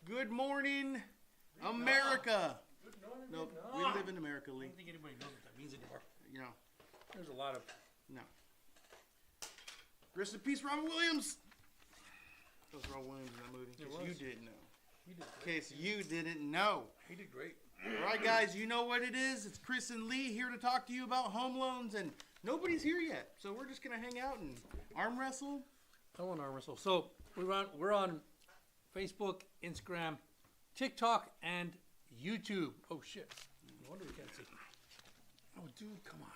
Good morning, America. Good morning. No, Vietnam. we live in America, I Lee. don't think anybody knows what that means anymore. You know, There's a lot of. no. Rest in peace, Robin Williams. That was Robin Williams in that movie. In It case you was. didn't know. He did In great. case you didn't know. He did great. All right, guys, you know what it is. It's Chris and Lee here to talk to you about home loans, and nobody's here yet, so we're just gonna hang out and arm wrestle. I want to arm wrestle. So we're on Facebook, Instagram, TikTok, and YouTube. Oh shit! No wonder we can't see. Oh, dude, come on.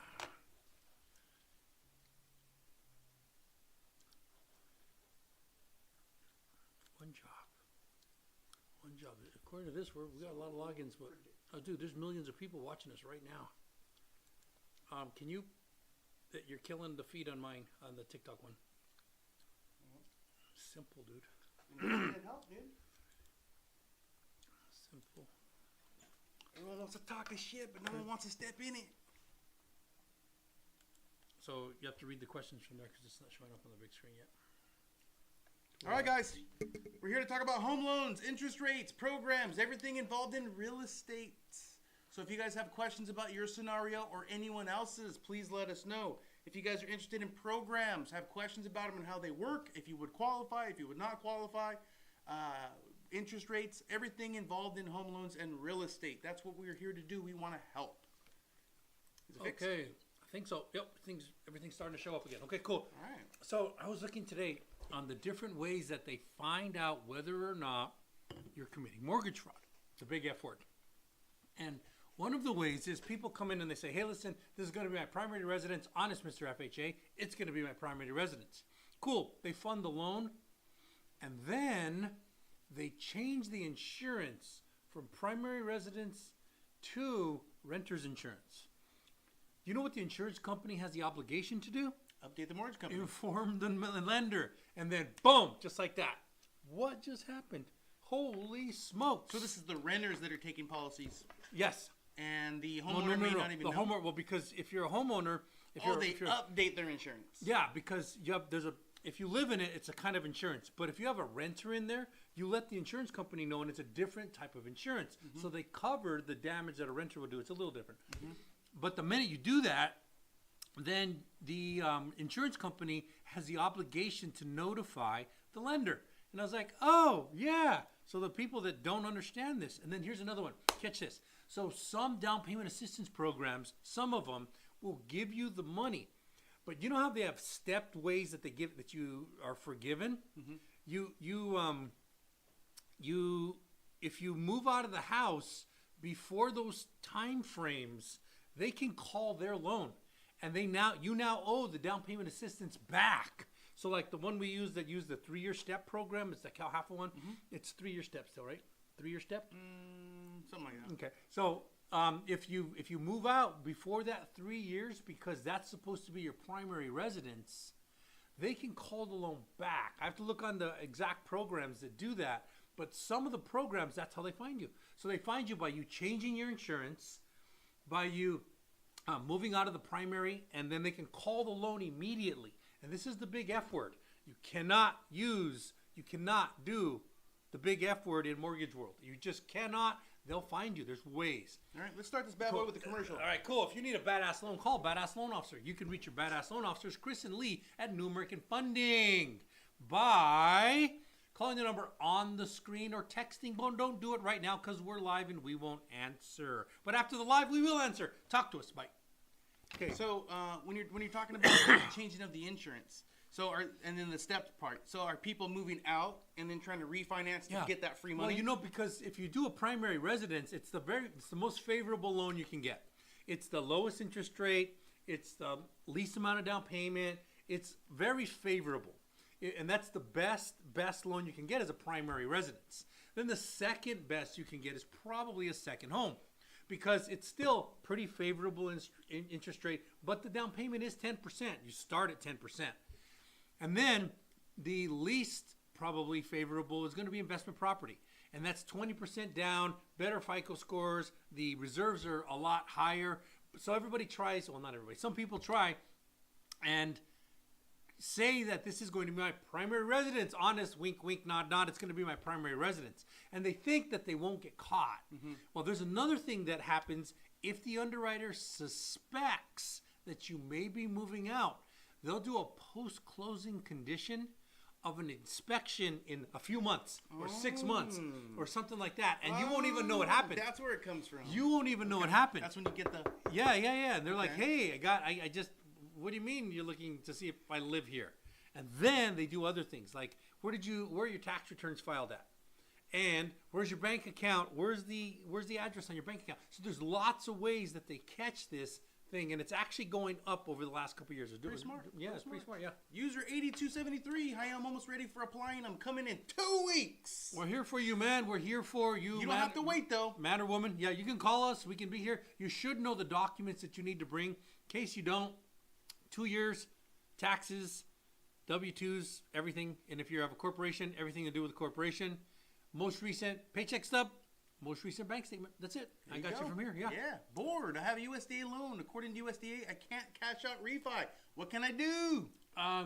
One job. One job. According to this, we got a lot of logins, but oh, dude, there's millions of people watching us right now. Can you? You're killing the feed on mine on the TikTok one. Simple, dude. It help, dude. Simple. Everyone wants to talk a shit, but no one wants to step in it. So you have to read the questions from there because it's not showing up on the big screen yet. All right, guys, we're here to talk about home loans, interest rates, programs, everything involved in real estate. So if you guys have questions about your scenario or anyone else's, please let us know. If you guys are interested in programs, have questions about them and how they work, if you would qualify, if you would not qualify, interest rates, everything involved in home loans and real estate. That's what we're here to do. We want to help. Is it fixed? Okay, I think so. Yep, everything's starting to show up again. Okay, cool. All right. So I was looking today on the different ways that they find out whether or not you're committing mortgage fraud. It's a big F word. And one of the ways is people come in and they say, hey, listen, this is going to be my primary residence. Honest, Mr. FHA, it's going to be my primary residence. Cool. They fund the loan, and then they change the insurance from primary residence to renter's insurance. You know what the insurance company has the obligation to do? Update the mortgage company. Inform the lender. And then, boom, just like that. What just happened? Holy smokes. So this is the renters that are taking policies, Yes. and the Well, homeowner may not even the know. homeowner, well, because if you're a homeowner, if They you're update their insurance. yeah, because if you live in it, it's a kind of insurance. But if you have a renter in there, you let the insurance company know, and it's a different type of insurance. So they cover the damage that a renter would do. It's a little different. But the minute you do that, then the insurance company has the obligation to notify the lender. And I was like, oh, yeah. So the people that don't understand this. And then here's another one. Catch this. So some down payment assistance programs, some of them will give you the money. But you know how they have stepped ways that they give that you are forgiven? If you move out of the house before those time frames, they can call their loan. And you now owe the down payment assistance back. So like the one we use that used the 3-year step program, it's the Cal Halfa one. It's 3-year step still, right? 3-year step? Something like that. Okay. So if you move out before that 3 years, because that's supposed to be your primary residence, they can call the loan back. I have to look on the exact programs that do that. But some of the programs, that's how they find you. So they find you by you changing your insurance, by you moving out of the primary, and then they can call the loan immediately. And this is the big F word. You cannot do the big F word in mortgage world. You just cannot. They'll find you. There's ways. All right, let's start this bad boy with the commercial. All right, cool. If you need a badass loan, call Badass Loan Officer. You can reach your badass loan officers, Chris and Lee, at New American Funding by calling the number on the screen or texting. But don't do it right now because we're live and we won't answer. But after the live, we will answer. Talk to us. Bye. Okay, so when you're talking about the changing of the insurance, and then the steps part. So are people moving out and then trying to refinance to get that free money? Well, because if you do a primary residence, it's the most favorable loan you can get. It's the lowest interest rate. It's the least amount of down payment. It's very favorable, and that's the best loan you can get as a primary residence. Then the second best you can get is probably a second home, because it's still pretty favorable in interest rate, but the down payment is 10%. You start at 10%. And then the least probably favorable is going to be investment property. And that's 20% down, better FICO scores. The reserves are a lot higher. So everybody tries, well, not everybody, some people try. And say that this is going to be my primary residence. Honest, wink, wink, nod, nod. It's going to be my primary residence. And they think that they won't get caught. Well, there's another thing that happens if the underwriter suspects that you may be moving out. They'll do a post-closing condition of an inspection in a few months or 6 months or something like that. And you won't even know what happened. That's where it comes from. You won't even know what happened. That's when you get the... Yeah. And they're like, hey, I just, what do you mean you're looking to see if I live here? And then they do other things like, where are your tax returns filed at? And where's your bank account? Where's the address on your bank account? So there's lots of ways that they catch this thing, and it's actually going up over the last couple of years. Pretty smart. Yeah, it's pretty smart, yeah. User 8273. Hi, I'm almost ready for applying. I'm coming in 2 weeks. We're here for you, man. We're here for you. You don't have to wait, though. Man or woman. Yeah, you can call us. We can be here. You should know the documents that you need to bring. In case you don't, 2 years, taxes, W-2s, everything. And if you have a corporation, everything to do with the corporation. Most recent paycheck stub. Most recent bank statement. That's it. I got you from here. Yeah. Yeah. Bored. I have a USDA loan. According to USDA, I can't cash out refi. What can I do?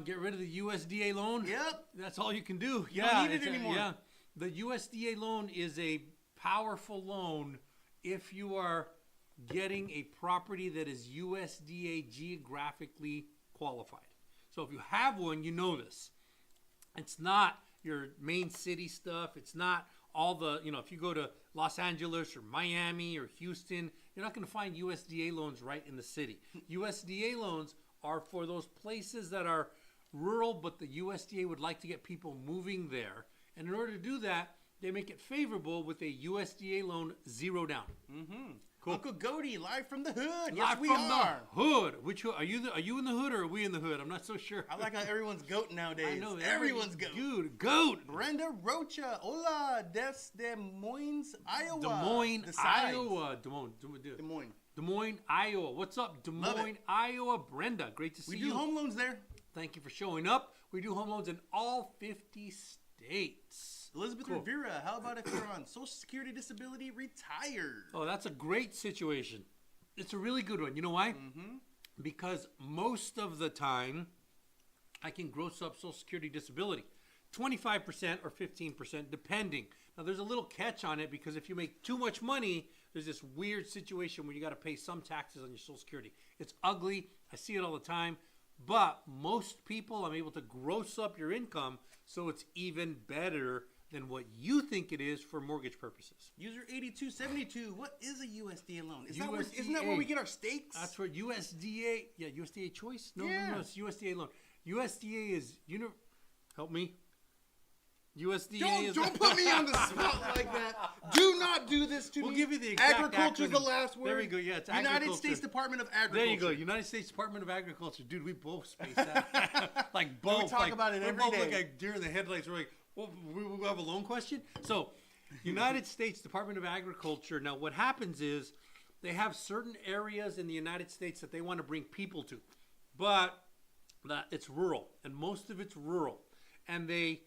Get rid of the USDA loan. Yep. That's all you can do. You don't need it anymore. Yeah. The USDA loan is a powerful loan if you are getting a property that is USDA geographically qualified. So if you have one, you know this. It's not your main city stuff. It's not all the, if you go to Los Angeles or Miami or Houston, you're not going to find USDA loans right in the city. USDA loans are for those places that are rural, but the USDA would like to get people moving there. And in order to do that, they make it favorable with a USDA loan 0 down. Cool. Uncle Goaty, live from the hood. Live Yes, we from are. the hood. Which hood? Are you in the hood or are we in the hood? I'm not so sure. I like how everyone's goat nowadays. I know. Everyone's goat. Dude, goat. Brenda Rocha. Hola, des Moines, Iowa. Des Moines, The sides. Iowa. Des Moines, Iowa. What's up, Des Moines, Iowa? Brenda, great to see you. We do home loans there. Thank you for showing up. We do home loans in all 50 states. Elizabeth Rivera, how about if you're on Social Security disability retired? Oh, that's a great situation. It's a really good one. You know why? Because most of the time, I can gross up Social Security disability. 25% or 15%, depending. Now, there's a little catch on it because if you make too much money, there's this weird situation where you got to pay some taxes on your Social Security. It's ugly. I see it all the time. But most people, I'm able to gross up your income so it's even better than what you think it is for mortgage purposes. User 8272, what is a USDA loan? Isn't that where we get our stakes? That's where USDA, USDA choice? No, it's USDA loan. USDA is, help me. USDA Don't put me on the spot like that. Do not do this to me. We'll give you the exact Agriculture is the last word. There we go. Yeah, it's United agriculture. States Department of Agriculture. There you go. United States Department of Agriculture. Dude, we both spaced that. Like both. We talk about it every day. Like deer in the headlights. We're like, well, we have a loan question? So, United States Department of Agriculture. Now, what happens is they have certain areas in the United States that they want to bring people to. But it's rural. And most of it's rural. And they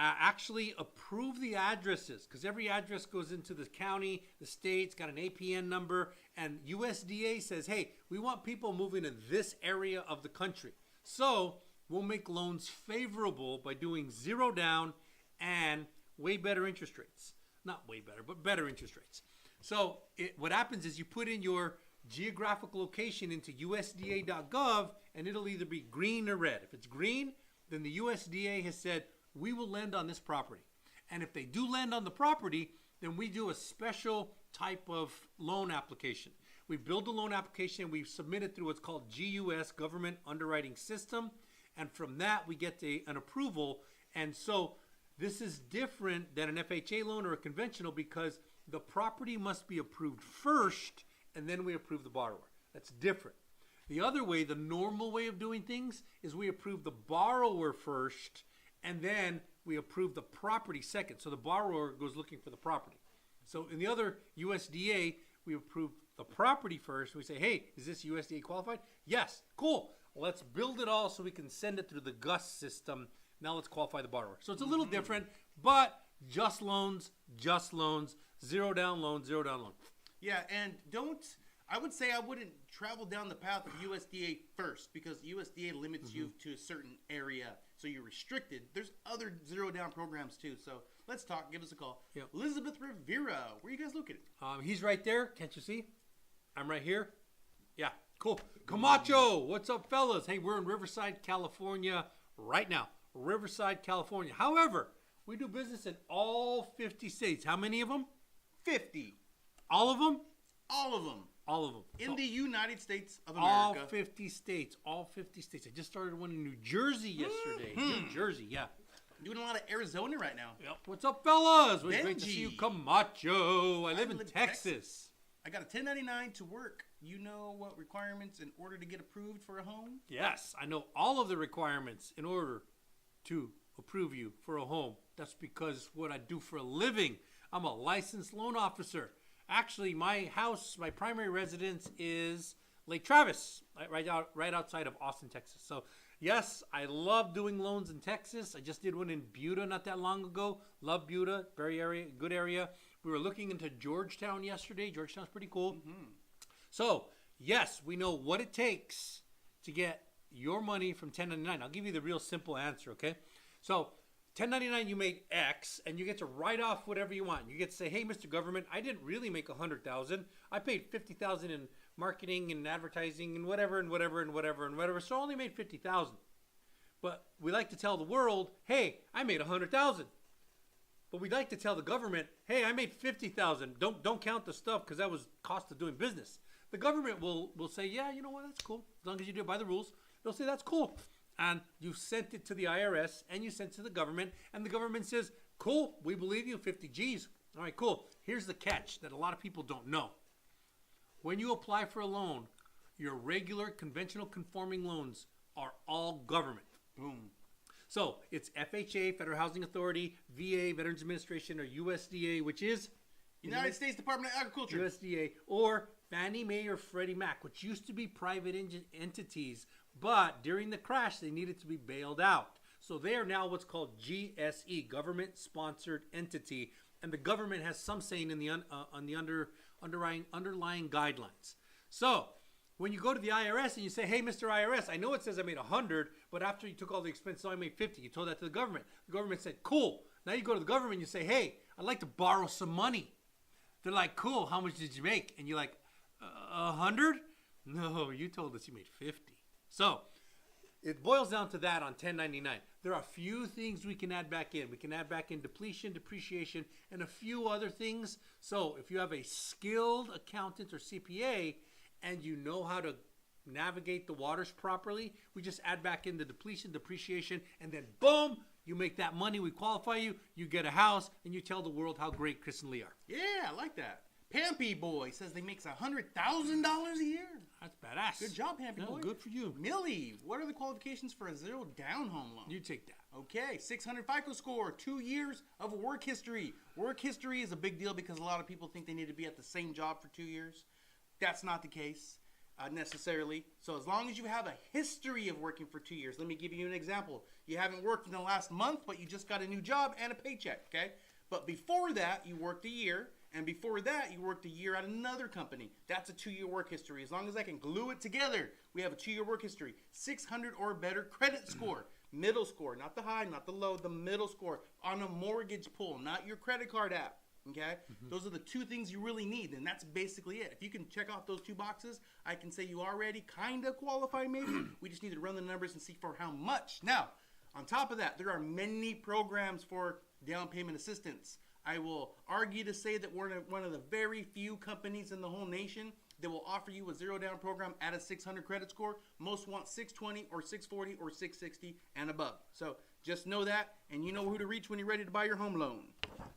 actually approve the addresses because every address goes into the county, the state's got an APN number, and USDA says, hey, we want people moving in this area of the country. So we'll make loans favorable by doing 0 down and way better interest rates. Not way better, but better interest rates. So what happens is you put in your geographic location into USDA.gov, and it'll either be green or red. If it's green, then the USDA has said, we will lend on this property. And if they do lend on the property, then we do a special type of loan application. We build a loan application, we submit it through what's called GUS, Government Underwriting System, and from that we get an approval. And so this is different than an FHA loan or a conventional because the property must be approved first, and then we approve the borrower. That's different. The other way, the normal way of doing things, is we approve the borrower first, and then we approve the property second. So the borrower goes looking for the property. So in the other USDA, we approve the property first. We say, hey, is this USDA qualified? Yes. Cool. Let's build it all so we can send it through the GUS system. Now let's qualify the borrower. So it's a little different, but just loans, 0 down loan, 0 down loan. Yeah, and don't I would say I wouldn't travel down the path of USDA first because USDA limits you to a certain area. So you're restricted. There's other zero down programs too. So let's talk. Give us a call. Yep. Elizabeth Rivera. Where are you guys located? He's right there. Can't you see? I'm right here. Yeah, cool. Camacho, what's up, fellas? Hey, we're in Riverside, California right now. Riverside, California. However, we do business in all 50 states. How many of them? 50. All of them? All of them. All of them. In the United States of All America. 50 states. All 50 states. I just started one in New Jersey yesterday. New Jersey, yeah. Doing a lot of Arizona right now. Yep. What's up, fellas? Well, Benji. great to see you, Camacho. I live in Texas. I got a 1099 to work. You know what requirements in order to get approved for a home? Yes, I know all of the requirements in order to approve you for a home. That's because it's what I do for a living. I'm a licensed loan officer. Actually, my house, my primary residence is Lake Travis, right outside of Austin, Texas. So, yes, I love doing loans in Texas. I just did one in Buda not that long ago. Love Buda, good area. We were looking into Georgetown yesterday. Georgetown's pretty cool. So, yes, we know what it takes to get your money from 1099. I'll give you the real simple answer, okay? So, 1099, you made X, and you get to write off whatever you want. You get to say, hey, Mr. Government, I didn't really make $100,000. I paid $50,000 in marketing and advertising and whatever, so I only made $50,000. But we like to tell the world, hey, I made $100,000. But we'd like to tell the government, hey, I made $50,000. Don't count the stuff because that was cost of doing business. The government will say, yeah, you know what, that's cool. As long as you do it by the rules, they'll say that's cool. And you sent it to the IRS and you sent it to the government, and the government says, cool, we believe you, 50 G's. All right, cool. Here's the catch that a lot of people don't know. When you apply for a loan, your regular conventional conforming loans are all government. Boom. So it's FHA, Federal Housing Authority, VA, Veterans Administration, or USDA, which is United States Department of Agriculture. USDA, or Fannie Mae or Freddie Mac, which used to be private entities, but during the crash, they needed to be bailed out. So they are now what's called GSE, government-sponsored entity, and the government has some saying in the underlying guidelines. So when you go to the IRS and you say, hey, Mr. IRS, I know it says I made 100, but after you took all the expenses, I made 50. You told that to the government. The government said, cool. Now you go to the government and you say, hey, I'd like to borrow some money. They're like, cool, how much did you make? And you're like, 100? No, you told us you made 50. So it boils down to that on 1099. There are a few things we can add back in. We can add back in depletion, depreciation, and a few other things. So if you have a skilled accountant or CPA and you know how to navigate the waters properly, we just add back in the depletion, depreciation, and then boom, you make that money, we qualify you, you get a house, and you tell the world how great Chris and Lee are. Yeah, I like that. Pampy Boy says they makes $100,000 a year. That's badass. Good job, Pampy Boy. Good for you. Millie, what are the qualifications for a zero down home loan? You take that. Okay, 600 FICO score, 2 years of work history. Work history is a big deal because a lot of people think they need to be at the same job for 2 years. That's not the case necessarily. So as long as you have a history of working for 2 years, let me give you an example. You haven't worked in the last month, but you just got a new job and a paycheck, okay? But before that, you worked a year. And before that, you worked a year at another company. That's a 2-year work history. As long as I can glue it together, we have a 2-year work history. 600 or better credit score. Middle score, not the high, not the low, the middle score on a mortgage pull, not your credit card app. Okay? Those are the 2 things you really need, and that's basically it. If you can check off those 2 boxes, I can say you already kind of qualify maybe. We just need to run the numbers and see for how much. Now, on top of that, there are many programs for down payment assistance. I will argue to say that we're one of the very few companies in the whole nation that will offer you a zero down program at a 600 credit score. Most want 620 or 640 or 660 and above. So just know that, and you know who to reach when you're ready to buy your home loan.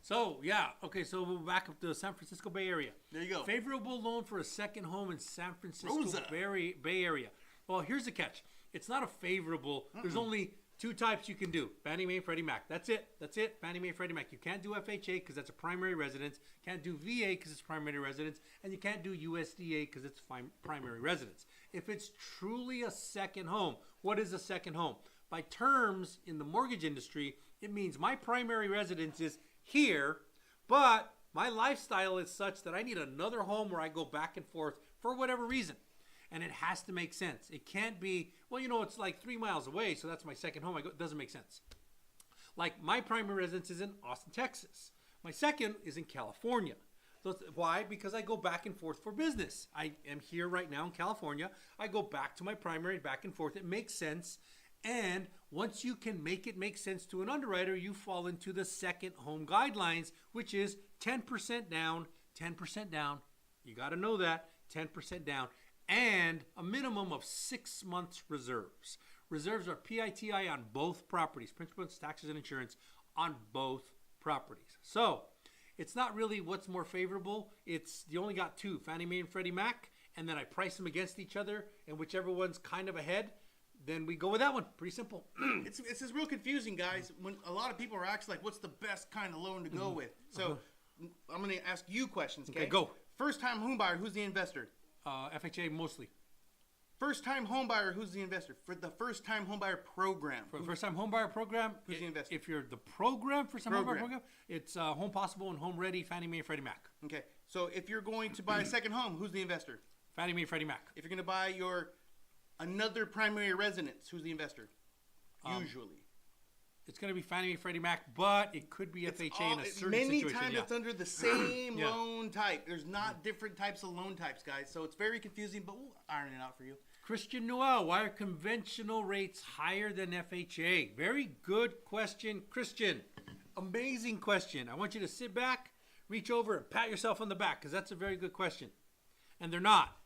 So, yeah. Okay, so we'll back up to the San Francisco Bay Area. There you go. Favorable loan for a second home in San Francisco Rosa. Bay Area. Well, here's the catch. It's not a favorable. There's only 2 types you can do. Fannie Mae, Freddie Mac. That's it. Fannie Mae, Freddie Mac. You can't do FHA because that's a primary residence. Can't do VA because it's primary residence. And you can't do USDA because it's primary residence. If it's truly a second home, what is a second home? By terms in the mortgage industry, it means my primary residence is here, but my lifestyle is such that I need another home where I go back and forth for whatever reason. And it has to make sense. It can't be, well, it's like 3 miles away, so that's my second home. It doesn't make sense. Like my primary residence is in Austin, Texas. My second is in California. So why? Because I go back and forth for business. I am here right now in California. I go back to my primary, back and forth. It makes sense. And once you can make it make sense to an underwriter, you fall into the second home guidelines, which is 10% down, 10% down. You got to know that, 10% down. And a minimum of 6 months reserves. Reserves are PITI on both properties, principal, taxes, and insurance on both properties. So it's not really what's more favorable. It's you only got two, Fannie Mae and Freddie Mac, and then I price them against each other, and whichever one's kind of ahead, then we go with that one. Pretty simple. It's just real confusing, guys. When a lot of people are actually like, what's the best kind of loan to go with? So I'm going to ask you questions, okay? Okay, go. First-time home buyer, who's the investor? FHA mostly. First-time home buyer, who's the investor? For the first-time home buyer program. For the first-time home buyer program, who's the investor? If you're the program, first-time home buyer program, it's Home Possible and Home Ready, Fannie Mae and Freddie Mac. Okay, so if you're going to buy a second home, who's the investor? Fannie Mae and Freddie Mac. If you're going to buy another primary residence, who's the investor? Usually. It's going to be Fannie Mae, Freddie Mac, but it could be FHA in a certain many situation. times it's under the same Yeah. loan type. There's not different types of loan types, guys. So it's very confusing, but we'll iron it out for you. Christian Noel, why are conventional rates higher than FHA? Very good question, Christian. Amazing question. I want you to sit back, reach over, and pat yourself on the back, because that's a very good question. And they're not.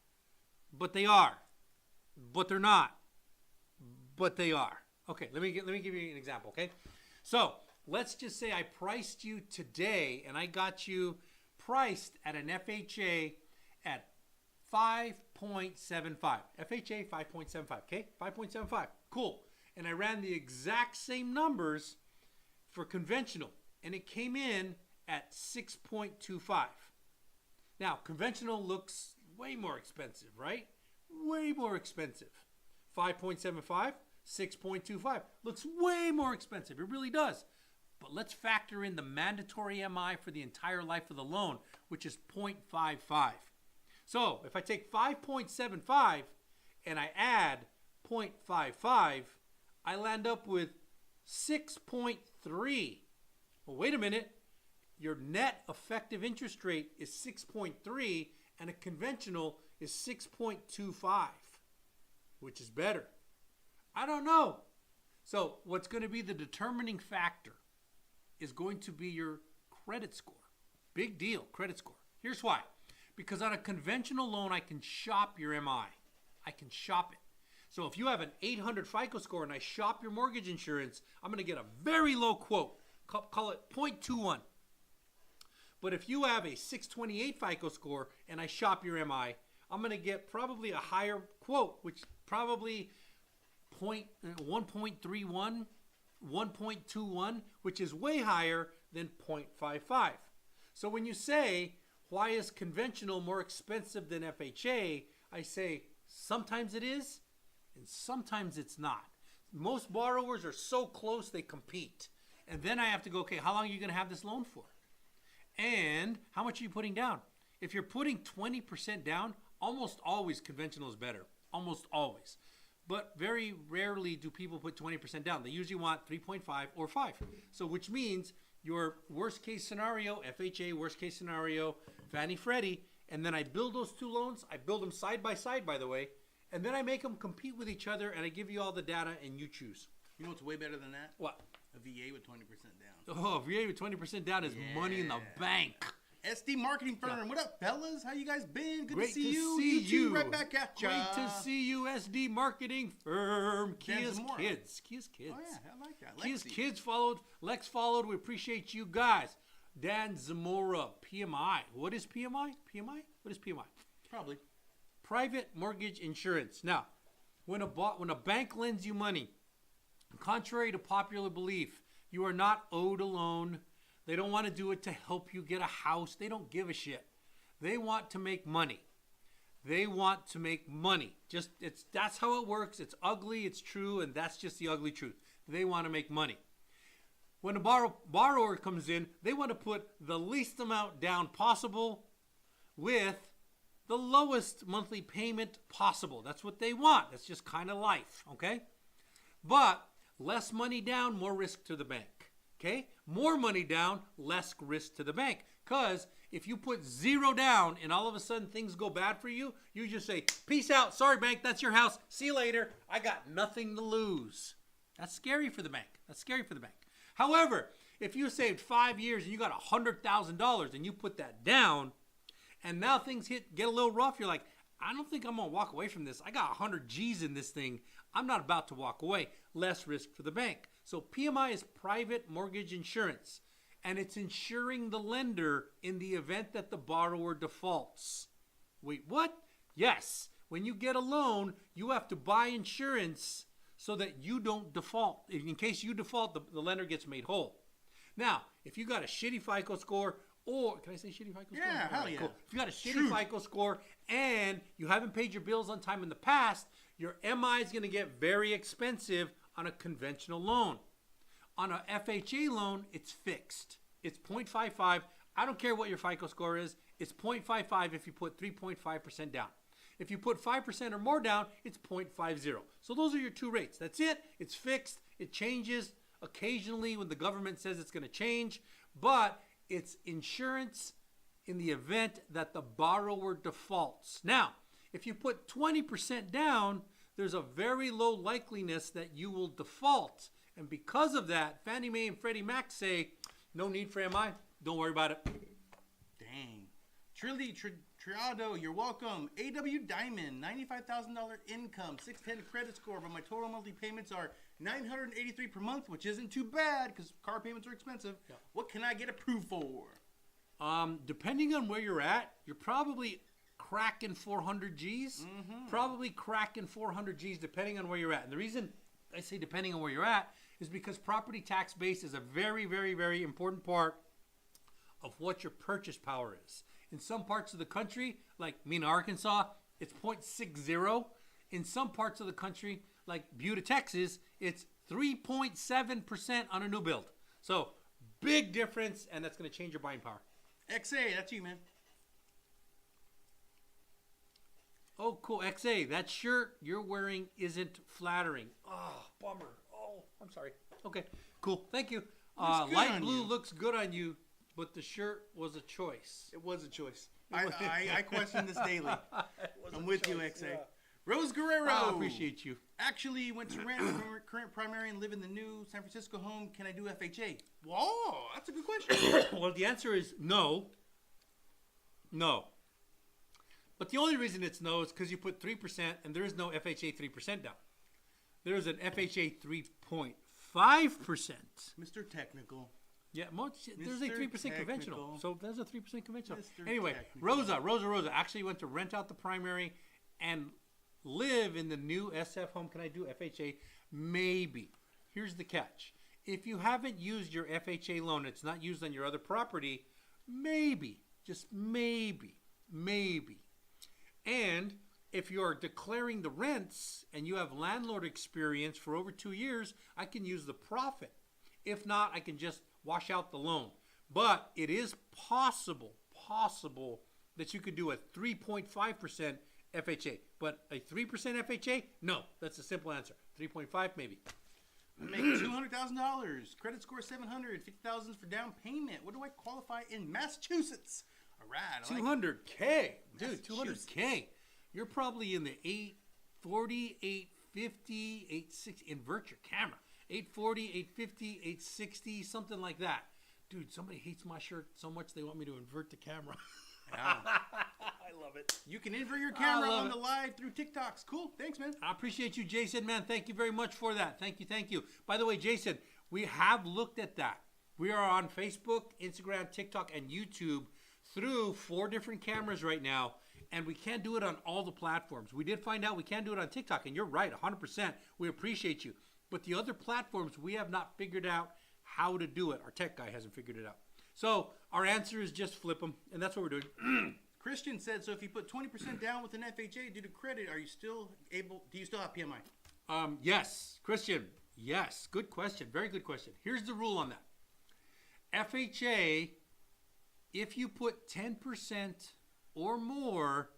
But they are. But they're not. But they are. Okay, let me give you an example, okay? So let's just say I priced you today, and I got you priced at an FHA at 5.75. FHA 5.75, okay? 5.75, cool. And I ran the exact same numbers for conventional, and it came in at 6.25. Now, conventional looks way more expensive, right? Way more expensive. 5.75. 6.25 looks way more expensive. It really does. But let's factor in the mandatory MI for the entire life of the loan, which is 0.55. So if I take 5.75 and I add 0.55, I land up with 6.3. Well, wait a minute. Your net effective interest rate is 6.3 and a conventional is 6.25, which is better. I don't know. So what's going to be the determining factor is going to be your credit score. Big deal, credit score. Here's why. Because on a conventional loan, I can shop your MI. I can shop it. So if you have an 800 FICO score and I shop your mortgage insurance, I'm going to get a very low quote. Call it 0.21. But if you have a 628 FICO score and I shop your MI, I'm going to get probably a higher quote, which probably 1.31, 1.21, which is way higher than 0.55. So when you say, why is conventional more expensive than FHA? I say, sometimes it is, and sometimes it's not. Most borrowers are so close they compete. And then I have to go, okay, how long are you going to have this loan for? And how much are you putting down? If you're putting 20% down, almost always conventional is better. Almost always. But very rarely do people put 20% down. They usually want 3.5 or 5. So which means your worst case scenario, FHA, worst case scenario, Fannie Freddie, and then I build those two loans. I build them side by side, by the way, and then I make them compete with each other, and I give you all the data, and you choose. You know what's way better than that? What? A VA with 20% down. Oh, VA with 20% down is money in the bank. SD Marketing Firm. Yeah. What up, fellas? How you guys been? Good Great to see you. See you. Right back at ya. Great to see you, SD Marketing Firm. Kia's Kids. Kia's Kids. Oh, yeah. I like that. Kia's Kids followed. Lex followed. We appreciate you guys. Dan Zamora, PMI. What is PMI? PMI? What is PMI? Probably. Private Mortgage Insurance. Now, when a bank lends you money, contrary to popular belief, you are not owed a loan. They don't want to do it to help you get a house. They don't give a shit. They want to make money. They want to make money. That's how it works. It's ugly, it's true, and that's just the ugly truth. They want to make money. When a borrower comes in, they want to put the least amount down possible with the lowest monthly payment possible. That's what they want. That's just kind of life, okay? But less money down, more risk to the bank, okay? More money down, less risk to the bank. Because if you put 0 down and all of a sudden things go bad for you, you just say, peace out. Sorry, bank, that's your house. See you later. I got nothing to lose. That's scary for the bank. That's scary for the bank. However, if you saved 5 years and you got $100,000 and you put that down, and now things get a little rough, you're like, I don't think I'm going to walk away from this. I got 100 G's in this thing. I'm not about to walk away. Less risk for the bank. So PMI is private mortgage insurance, and it's insuring the lender in the event that the borrower defaults. Wait, what? Yes. When you get a loan, you have to buy insurance so that you don't default. In case you default, the lender gets made whole. Now, if you got a shitty FICO score, or can I say shitty FICO score? Yeah, hell yeah. Cool. If you got a shitty FICO score and you haven't paid your bills on time in the past, your MI is going to get very expensive on a conventional loan. On a FHA loan, it's fixed. It's 0.55. I don't care what your FICO score is. It's 0.55 if you put 3.5% down. If you put 5% or more down, it's 0.50. So those are your two rates. That's it. It's fixed. It changes occasionally when the government says it's going to change, but it's insurance in the event that the borrower defaults. Now, if you put 20% down, there's a very low likeliness that you will default. And because of that, Fannie Mae and Freddie Mac say, no need for MI. Don't worry about it. Dang. Triado, you're welcome. AW Diamond, $95,000 income, 610 credit score, but my total monthly payments are $983 per month, which isn't too bad because car payments are expensive. Yeah. What can I get approved for? Depending on where you're at, you're probably cracking 400 G's. Mm-hmm. Probably cracking 400 G's depending on where you're at. And the reason I say depending on where you're at is because property tax base is a very, very, very important part of what your purchase power is. In some parts of the country, like Mena, Arkansas, it's 0.60. In some parts of the country, like Buda, Texas, it's 3.7% on a new build. So big difference, and that's going to change your buying power. XA, that's you, man. Oh, cool. XA, that shirt you're wearing isn't flattering. Oh, bummer. Oh, I'm sorry. Okay, cool. Thank you. Light blue looks good on you, but the shirt was a choice. It was a choice. I question this daily. I'm with you, XA. Yeah. Rose Guerrero. I appreciate you. Actually went to rent current primary and live in the new San Francisco home. Can I do FHA? Whoa, that's a good question. Well, the answer is no. No. But the only reason it's no is because you put 3% and there is no FHA 3% down. There is an FHA 3.5%. Mr. Technical. Yeah, there's a 3% conventional. So there's a 3% conventional. Mr. Anyway, Technical. Rosa actually went to rent out the primary and live in the new SF home. Can I do FHA? Maybe. Here's the catch. If you haven't used your FHA loan, it's not used on your other property, maybe, just maybe. And if you're declaring the rents and you have landlord experience for over 2 years, I can use the profit. If not, I can just wash out the loan. But it is possible that you could do a 3.5% FHA. But a 3% FHA? No. That's a simple answer. 3.5 maybe. I make $200,000. Credit score 700. $50,000 for down payment. What do I qualify in Massachusetts? All right. 200K. Dude, 200K. You're probably in the 840, 850, 860. Invert your camera. 840, 850, 860, something like that. Dude, somebody hates my shirt so much they want me to invert the camera. Yeah. I love it. You can invert your camera on the live through TikToks. Cool. Thanks, man. I appreciate you, Jason, man. Thank you very much for that. Thank you. By the way, Jason, we have looked at that. We are on Facebook, Instagram, TikTok, and YouTube through 4 different cameras right now, and we can't do it on all the platforms. We did find out we can't do it on TikTok, and you're right, 100%. We appreciate you. But the other platforms, we have not figured out how to do it. Our tech guy hasn't figured it out. So our answer is just flip them, and that's what we're doing. Christian said, so if you put 20% down with an FHA due to credit, are you still able, do you still have PMI? Yes. Christian, yes. Good question. Very good question. Here's the rule on that. FHA, if you put 10% or more,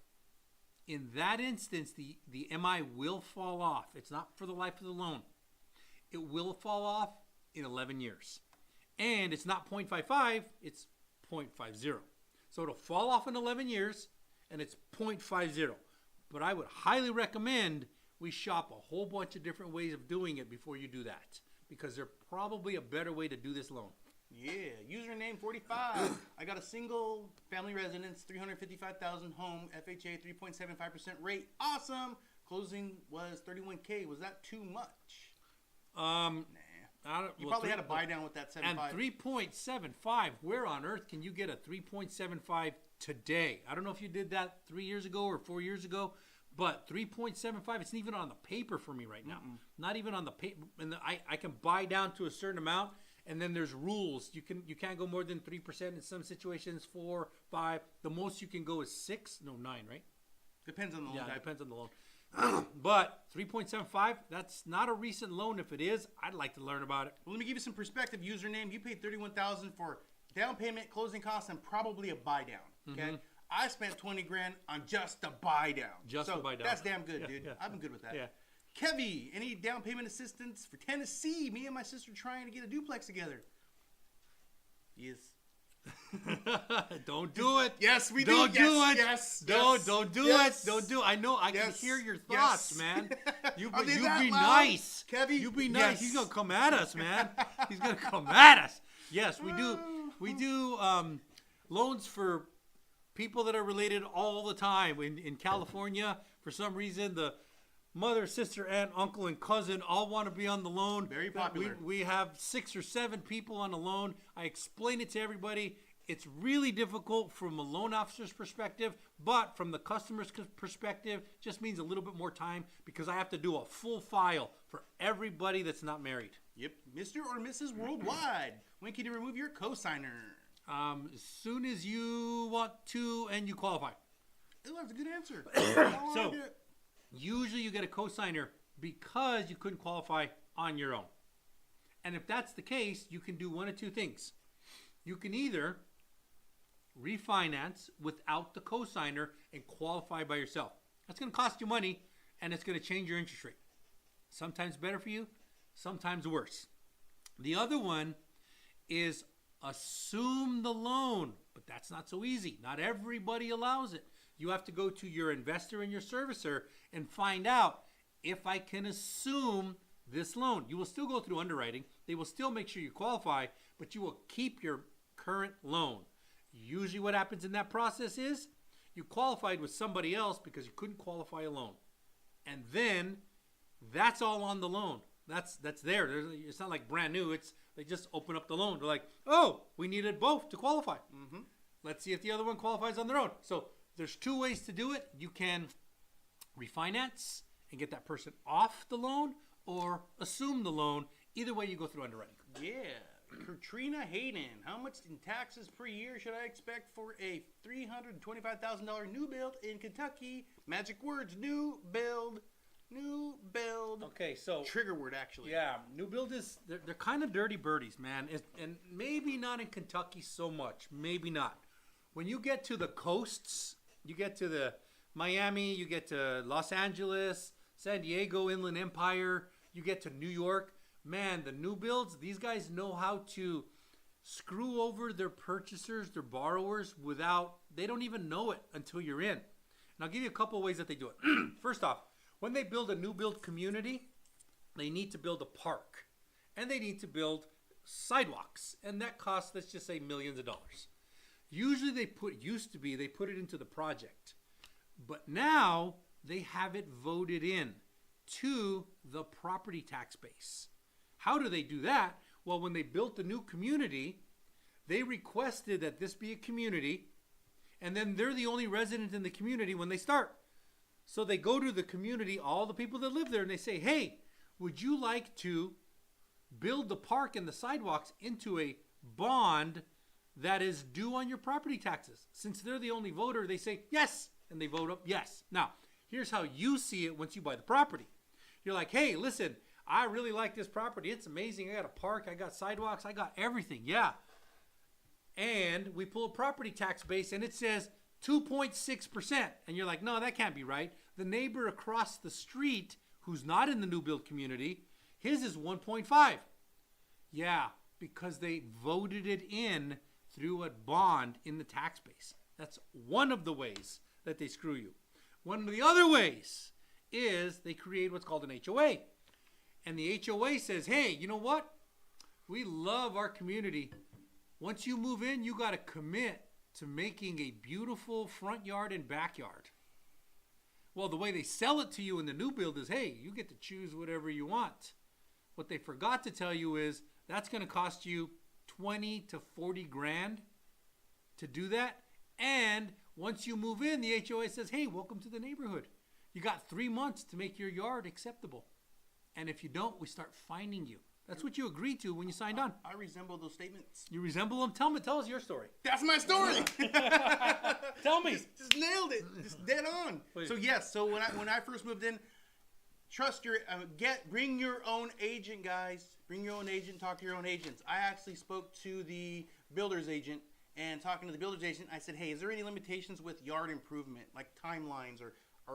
In that instance, the MI will fall off. It's not for the life of the loan. It will fall off in 11 years. And it's not 0.55, it's 0.50. So it'll fall off in 11 years, and it's 0.50. But I would highly recommend we shop a whole bunch of different ways of doing it before you do that, because there's probably a better way to do this loan. Yeah, username 45. I got a single family residence, 355,000 home, FHA 3.75% rate. Awesome. Closing was 31K. Was that too much? Nah. You probably had a buy down with that 75. And 3.75. Where on earth can you get a 3.75 today? I don't know if you did that 3 years ago or 4 years ago, but 3.75. It's not even on the paper for me right now. Not even on the paper. And I can buy down to a certain amount. And then there's rules. You can't go more than 3% in some situations. 4, 5. The most you can go is 6. No, 9, right? Depends on the loan. Yeah, depends on the loan. But 3.75. That's not a recent loan. If it is, I'd like to learn about it. Well, let me give you some perspective. Username. You paid $31,000 for down payment, closing costs, and probably a buy down. Okay. I spent $20,000 on just a buy down. Just a buy down. That's damn good, dude. I've been good with that. Yeah. Kevy, any down payment assistance for Tennessee? Me and my sister trying to get a duplex together. Yes. Don't do it. Yes, we don't do. do it. Yes. Don't do it. Don't do it. I know. I can hear your thoughts, man. You be nice. Kevy. You be nice. He's gonna come at us, man. He's gonna come at us. Yes, we do. We do loans for people that are related all the time. In California, for some reason, the mother, sister, aunt, uncle, and cousin all want to be on the loan. Very popular. We have 6 or 7 people on the loan. I explain it to everybody. It's really difficult from a loan officer's perspective, but from the customer's perspective, just means a little bit more time because I have to do a full file for everybody that's not married. Yep. Mr. or Mrs. Worldwide. When can you remove your cosigner? As soon as you want to and you qualify. Oh, that's a good answer. So, usually you get a cosigner because you couldn't qualify on your own. And if that's the case, you can do one of two things. You can either refinance without the cosigner and qualify by yourself. That's going to cost you money and it's going to change your interest rate. Sometimes better for you, sometimes worse. The other one is assume the loan, but that's not so easy. Not everybody allows it. You have to go to your investor and your servicer and find out if I can assume this loan. You will still go through underwriting. They will still make sure you qualify, but you will keep your current loan. Usually what happens in that process is you qualified with somebody else because you couldn't qualify alone. And then that's all on the loan. That's there. It's not like brand new. They just open up the loan. They're like, oh, we needed both to qualify. Let's see if the other one qualifies on their own. So there's 2 ways to do it. You can refinance and get that person off the loan or assume the loan. Either way, you go through underwriting. Yeah. Katrina Hayden, how much in taxes per year should I expect for a $325,000 new build in Kentucky? Magic words, new build. New build. Okay, so trigger word actually. Yeah, new build is they're kind of dirty birdies, man. And maybe not in Kentucky so much. Maybe not. When you get to the coasts, you get to the Miami, you get to Los Angeles, San Diego, Inland Empire, you get to New York. Man, the new builds, these guys know how to screw over their purchasers, their borrowers they don't even know it until you're in. And I'll give you a couple of ways that they do it. First off, when they build a new build community, they need to build a park and they need to build sidewalks. And that costs, let's just say, millions of dollars. Usually they put it into the project. But now they have it voted in to the property tax base. How do they do that? Well, when they built the new community, they requested that this be a community, and then they're the only resident in the community when they start. So they go to the community, all the people that live there, and they say, hey, would you like to build the park and the sidewalks into a bond that is due on your property taxes? Since they're the only voter, they say yes, and they vote up yes. Now, here's how you see it once you buy the property. You're like, hey, listen, I really like this property. It's amazing. I got a park. I got sidewalks. I got everything. Yeah. And we pull a property tax base, and it says 2.6%. And you're like, no, that can't be right. The neighbor across the street, who's not in the new build community, his is 1.5. Yeah, because they voted it in through a bond in the tax base. That's one of the ways that they screw you. One of the other ways is they create what's called an HOA. And the HOA says, hey, you know what? We love our community. Once you move in, you got to commit to making a beautiful front yard and backyard. Well, the way they sell it to you in the new build is, hey, you get to choose whatever you want. What they forgot to tell you is that's going to cost you 20 to 40 grand to do that. And once you move in, the HOA says, hey, welcome to the neighborhood. You got 3 months to make your yard acceptable. And if you don't, we start fining you. That's what you agreed to when you signed on. I resemble those statements. You resemble them? Tell us your story. That's my story. Tell me. Just nailed it. Just dead on. Please. So yes. So when I first moved in, bring your own agent, guys. Bring your own agent. Talk to your own agents. I actually spoke to the builder's agent, and talking to the builder's agent, I said, hey, is there any limitations with yard improvement, like timelines or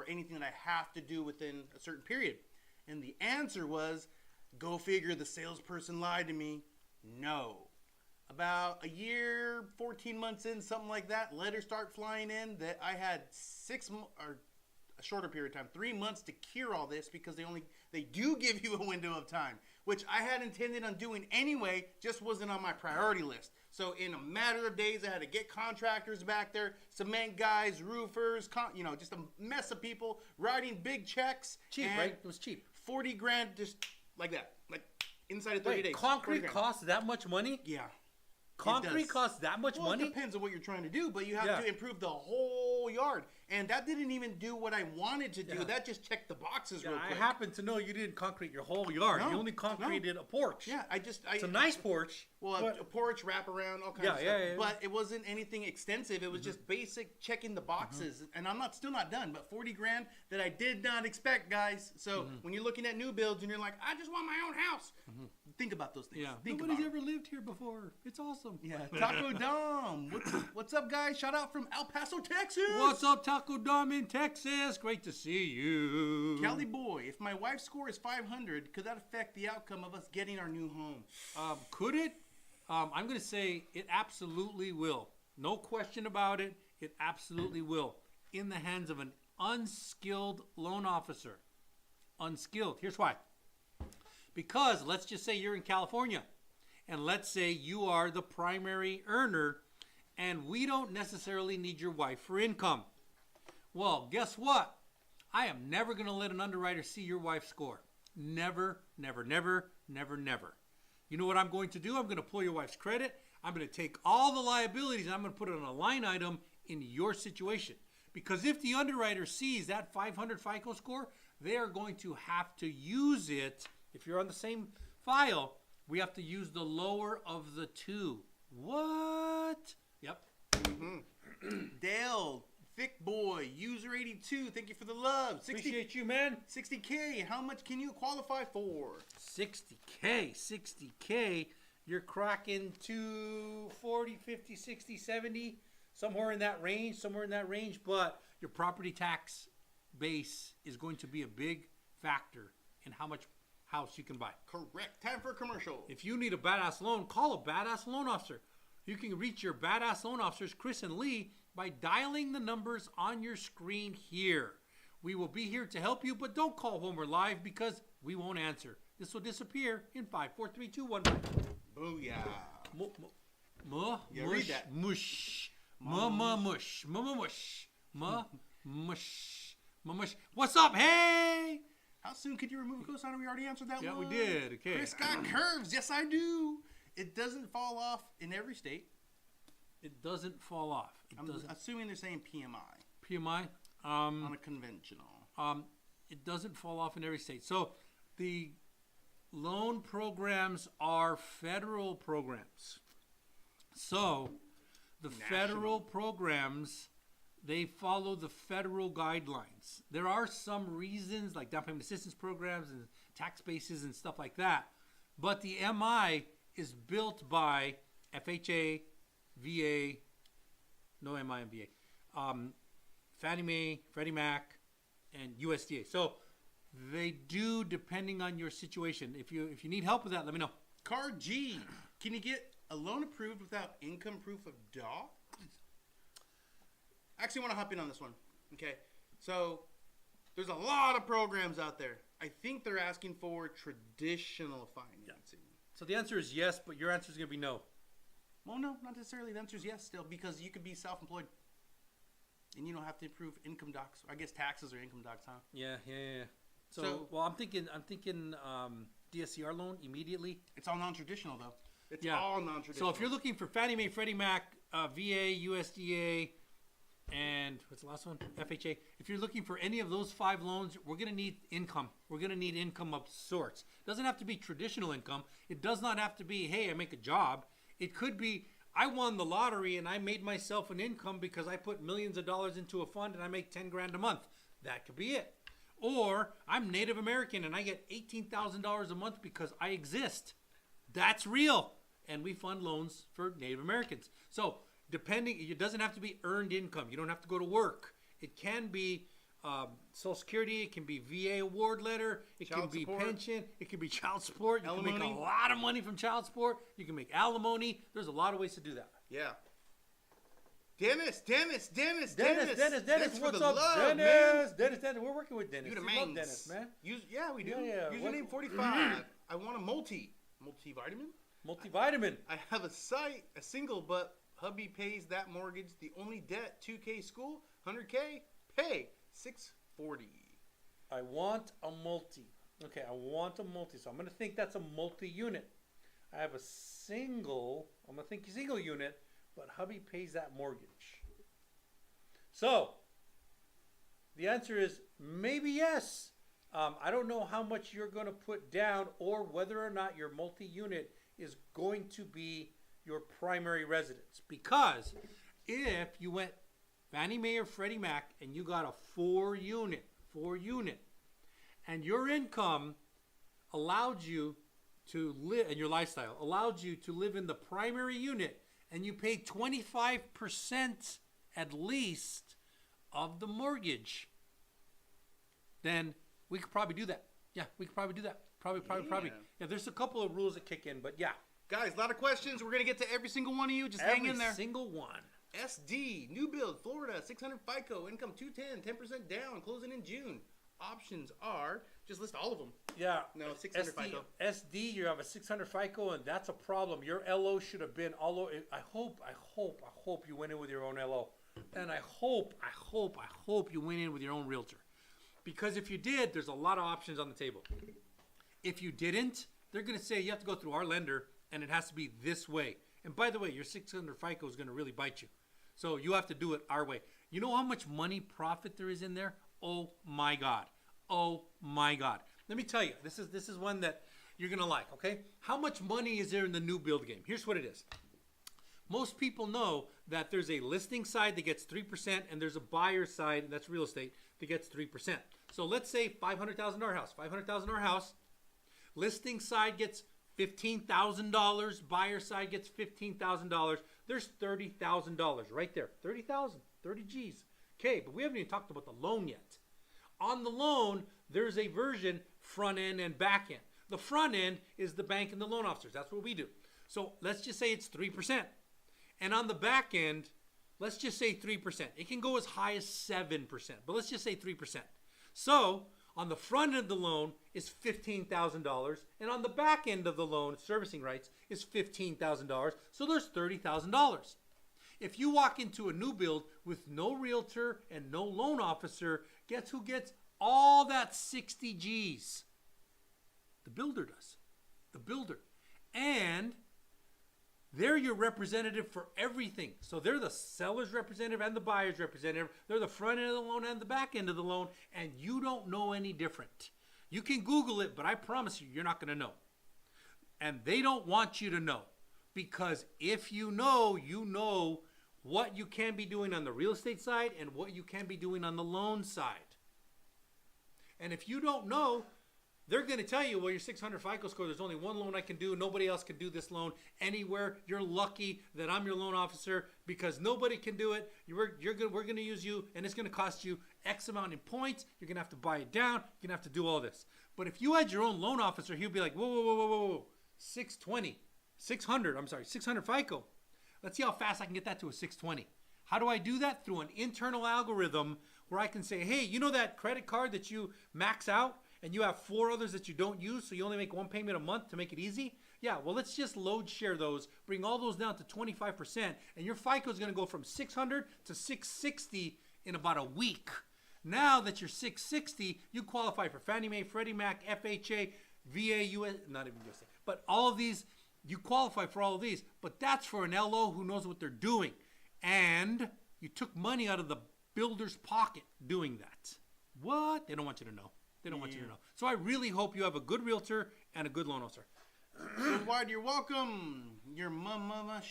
anything that I have to do within a certain period? And the answer was, go figure, the salesperson lied to me. No. About a year, 14 months in, something like that, letters start flying in that I had 6 months, or a shorter period of time, 3 months to cure all this, because they do give you a window of time, which I had intended on doing anyway, just wasn't on my priority list. So in a matter of days, I had to get contractors back there, cement guys, roofers, just a mess of people writing big checks. Cheap, right? It was cheap. 40 grand just like that, like inside of 30 days. Concrete costs that much money? Yeah. Concrete costs that much money? It depends on what you're trying to do, but you have to improve the whole yard. And that didn't even do what I wanted to do. Yeah. That just checked the boxes real quick. I happen to know you didn't concrete your whole yard. You only concreted a porch. Yeah, it's a nice porch. Well, a porch, wrap around, all kinds of stuff. Yeah. But it wasn't anything extensive. It was just basic checking the boxes. And I'm still not done. But 40 grand that I did not expect, guys. So when you're looking at new builds and you're like, I just want my own house. Think about those things. Yeah. Nobody's ever lived here before. It's awesome. Yeah. Taco Dom. What's up, guys? Shout out from El Paso, Texas. What's up, Taco Dom in Texas? Great to see you. Cali boy, if my wife's score is 500, could that affect the outcome of us getting our new home? Could it? I'm going to say it absolutely will. No question about it. It absolutely will. In the hands of an unskilled loan officer. Unskilled. Here's why. Because let's just say you're in California, and let's say you are the primary earner, and we don't necessarily need your wife for income. Well, guess what? I am never going to let an underwriter see your wife's score. Never, never, never, never, never. You know what I'm going to do? I'm going to pull your wife's credit. I'm going to take all the liabilities and I'm going to put it on a line item in your situation. Because if the underwriter sees that 500 FICO score, they are going to have to use it. If you're on the same file, we have to use the lower of the two. What? Yep. Dale, thick boy, user 82, thank you for the love. Appreciate you, man. 60K, how much can you qualify for? 60K, you're cracking to 40, 50, 60, 70, somewhere in that range, but your property tax base is going to be a big factor in how much house you can buy. Correct. Time for a commercial. If you need a badass loan, call a badass loan officer. You can reach your badass loan officers, Chris and Lee, by dialing the numbers on your screen here. We will be here to help you, but don't call when we're live because we won't answer. This will disappear in 5, 4, 3, 2, 1. Booyah. Read that. Mush. Mush. Mush. What's up? Hey! How soon could you remove a cosigner? We already answered that one. Yeah, we did. Okay. Chris got curves. Yes, I do. It doesn't fall off in every state. It doesn't fall off. I'm assuming they're saying PMI. PMI? On a conventional. It doesn't fall off in every state. So the loan programs are federal programs. So the federal programs, they follow the federal guidelines. There are some reasons like down payment assistance programs and tax bases and stuff like that. But the MI is built by FHA, VA, no MI and VA. Fannie Mae, Freddie Mac, and USDA. So they do, depending on your situation. If you need help with that, let me know. Card G. Can you get a loan approved without income proof of DAW? I actually want to hop in on this one. Okay. So there's a lot of programs out there. I think they're asking for traditional financing. Yeah. So the answer is yes, but your answer is going to be no. Well, no, not necessarily. The answer is yes still, because you could be self-employed. And you don't have to approve income docs. I guess taxes or income docs, huh? Yeah. So well, I'm thinking DSCR loan immediately. It's all non-traditional though. It's Yeah. all non-traditional. So if you're looking for Fannie Mae, Freddie Mac, VA, USDA, and what's the last one? FHA. If you're looking for any of those 5 loans, we're going to need income. We're going to need income of sorts. It doesn't have to be traditional income. It does not have to be, hey, I make a job. It could be, I won the lottery and I made myself an income because I put millions of dollars into a fund and I make 10 grand a month. That could be it. Or I'm Native American and I get $18,000 a month because I exist. That's real. And we fund loans for Native Americans. So depending, it doesn't have to be earned income. You don't have to go to work. It can be Social Security. It can be VA award letter. It Child can be support. pension. It can be child support. You can Alimony. make a lot of money from child support. You can make alimony. There's a lot of ways to do that. Yeah. Dennis, Dennis, for what's the up, love, Dennis? man. Dennis, we're working with Dennis. You the We love mangs. Dennis, man. Yeah, we do. Yeah. Username 45. I want a multivitamin. Multivitamin. I have a single, but hubby pays that mortgage. The only debt, 2K school, 100K, pay 640. I want a multi. Okay, I want a multi. So I'm going to think that's a multi-unit. I have a single. I'm going to think single unit, but hubby pays that mortgage. So the answer is maybe yes. I don't know how much you're going to put down or whether or not your multi-unit is going to be your primary residence. Because if you went Fannie Mae or Freddie Mac and you got a 4-unit, and your income allowed you to live, and your lifestyle allowed you to live in the primary unit, and you paid 25% at least of the mortgage, then we could probably do that. Yeah, we could probably do that. Probably. Yeah, there's a couple of rules that kick in, but yeah. Guys, a lot of questions. We're going to get to every single one of you. Just hang in there. Every single one. SD, new build, Florida, 600 FICO, income 210, 10% down, closing in June. Options are, just list all of them. Yeah. No, 600 FICO. SD, you have a 600 FICO, and that's a problem. Your LO should have been all over. I hope you went in with your own LO. And I hope you went in with your own realtor. Because if you did, there's a lot of options on the table. If you didn't, they're going to say you have to go through our lender, and it has to be this way. And by the way, your 600 FICO is going to really bite you. So you have to do it our way. You know how much money profit there is in there? Oh my God. Oh my God. Let me tell you, this is one that you're going to like, okay? How much money is there in the new build game? Here's what it is. Most people know that there's a listing side that gets 3% and there's a buyer side, and that's real estate, that gets 3%. So let's say $500,000 house. $500,000 house. Listing side gets $15,000. Buyer side gets $15,000. There's $30,000 right there. 30,000, 30 G's. Okay, but we haven't even talked about the loan yet. On the loan, there's a version front end and back end. The front end is the bank and the loan officers. That's what we do. So let's just say it's 3%. And on the back end, let's just say 3%. It can go as high as 7%, but let's just say 3%. So on the front end of the loan is $15,000, and on the back end of the loan, servicing rights, is $15,000. So there's $30,000. If you walk into a new build with no realtor and no loan officer, guess who gets all that 60 G's? The builder does. The builder. And they're your representative for everything. So they're the seller's representative and the buyer's representative. They're the front end of the loan and the back end of the loan, and you don't know any different. You can Google it, but I promise you, you're not going to know. And they don't want you to know, because if you know what you can be doing on the real estate side and what you can be doing on the loan side. And if you don't know, They're going to tell you, well, your 600 FICO score, there's only one loan I can do. Nobody else can do this loan anywhere. You're lucky that I'm your loan officer because nobody can do it. We're going to use you, and it's going to cost you X amount in points. You're going to have to buy it down. You're going to have to do all this. But if you had your own loan officer, he'll be like, whoa, whoa, whoa, whoa, whoa, whoa. 600 FICO. Let's see how fast I can get that to a 620. How do I do that? Through an internal algorithm where I can say, hey, you know that credit card that you max out and you have 4 others that you don't use, so you only make 1 payment a month to make it easy? Yeah, well, let's just load share those, bring all those down to 25%, and your FICO is going to go from 600 to 660 in about a week. Now that you're 660, you qualify for Fannie Mae, Freddie Mac, FHA, VA, US, not even USA, but all of these, you qualify for all of these, but that's for an LO who knows what they're doing. And you took money out of the builder's pocket doing that. What? They don't want you to know. They don't want you to know. So I really hope you have a good realtor and a good loan officer. Wide, you're welcome. Your mama.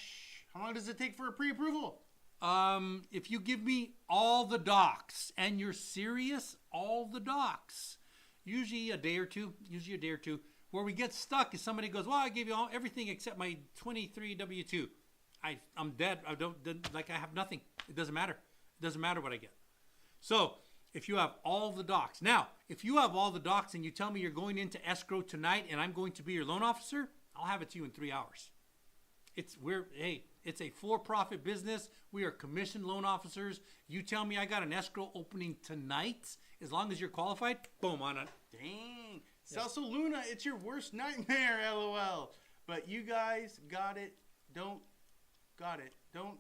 How long does it take for a pre-approval? If you give me all the docs and you're serious, all the docs, usually a day or two. Where we get stuck is somebody goes, well, I gave you everything except my 23 W-2. I'm dead. I have nothing. It doesn't matter. It doesn't matter what I get. So if you have all the docs. Now, if you have all the docs and you tell me you're going into escrow tonight and I'm going to be your loan officer, I'll have it to you in 3 hours. It's a for-profit business. We are commissioned loan officers. You tell me I got an escrow opening tonight, as long as you're qualified, boom, on it. Dang. Yeah. Celso Luna, it's your worst nightmare, LOL. But you guys got it. Don't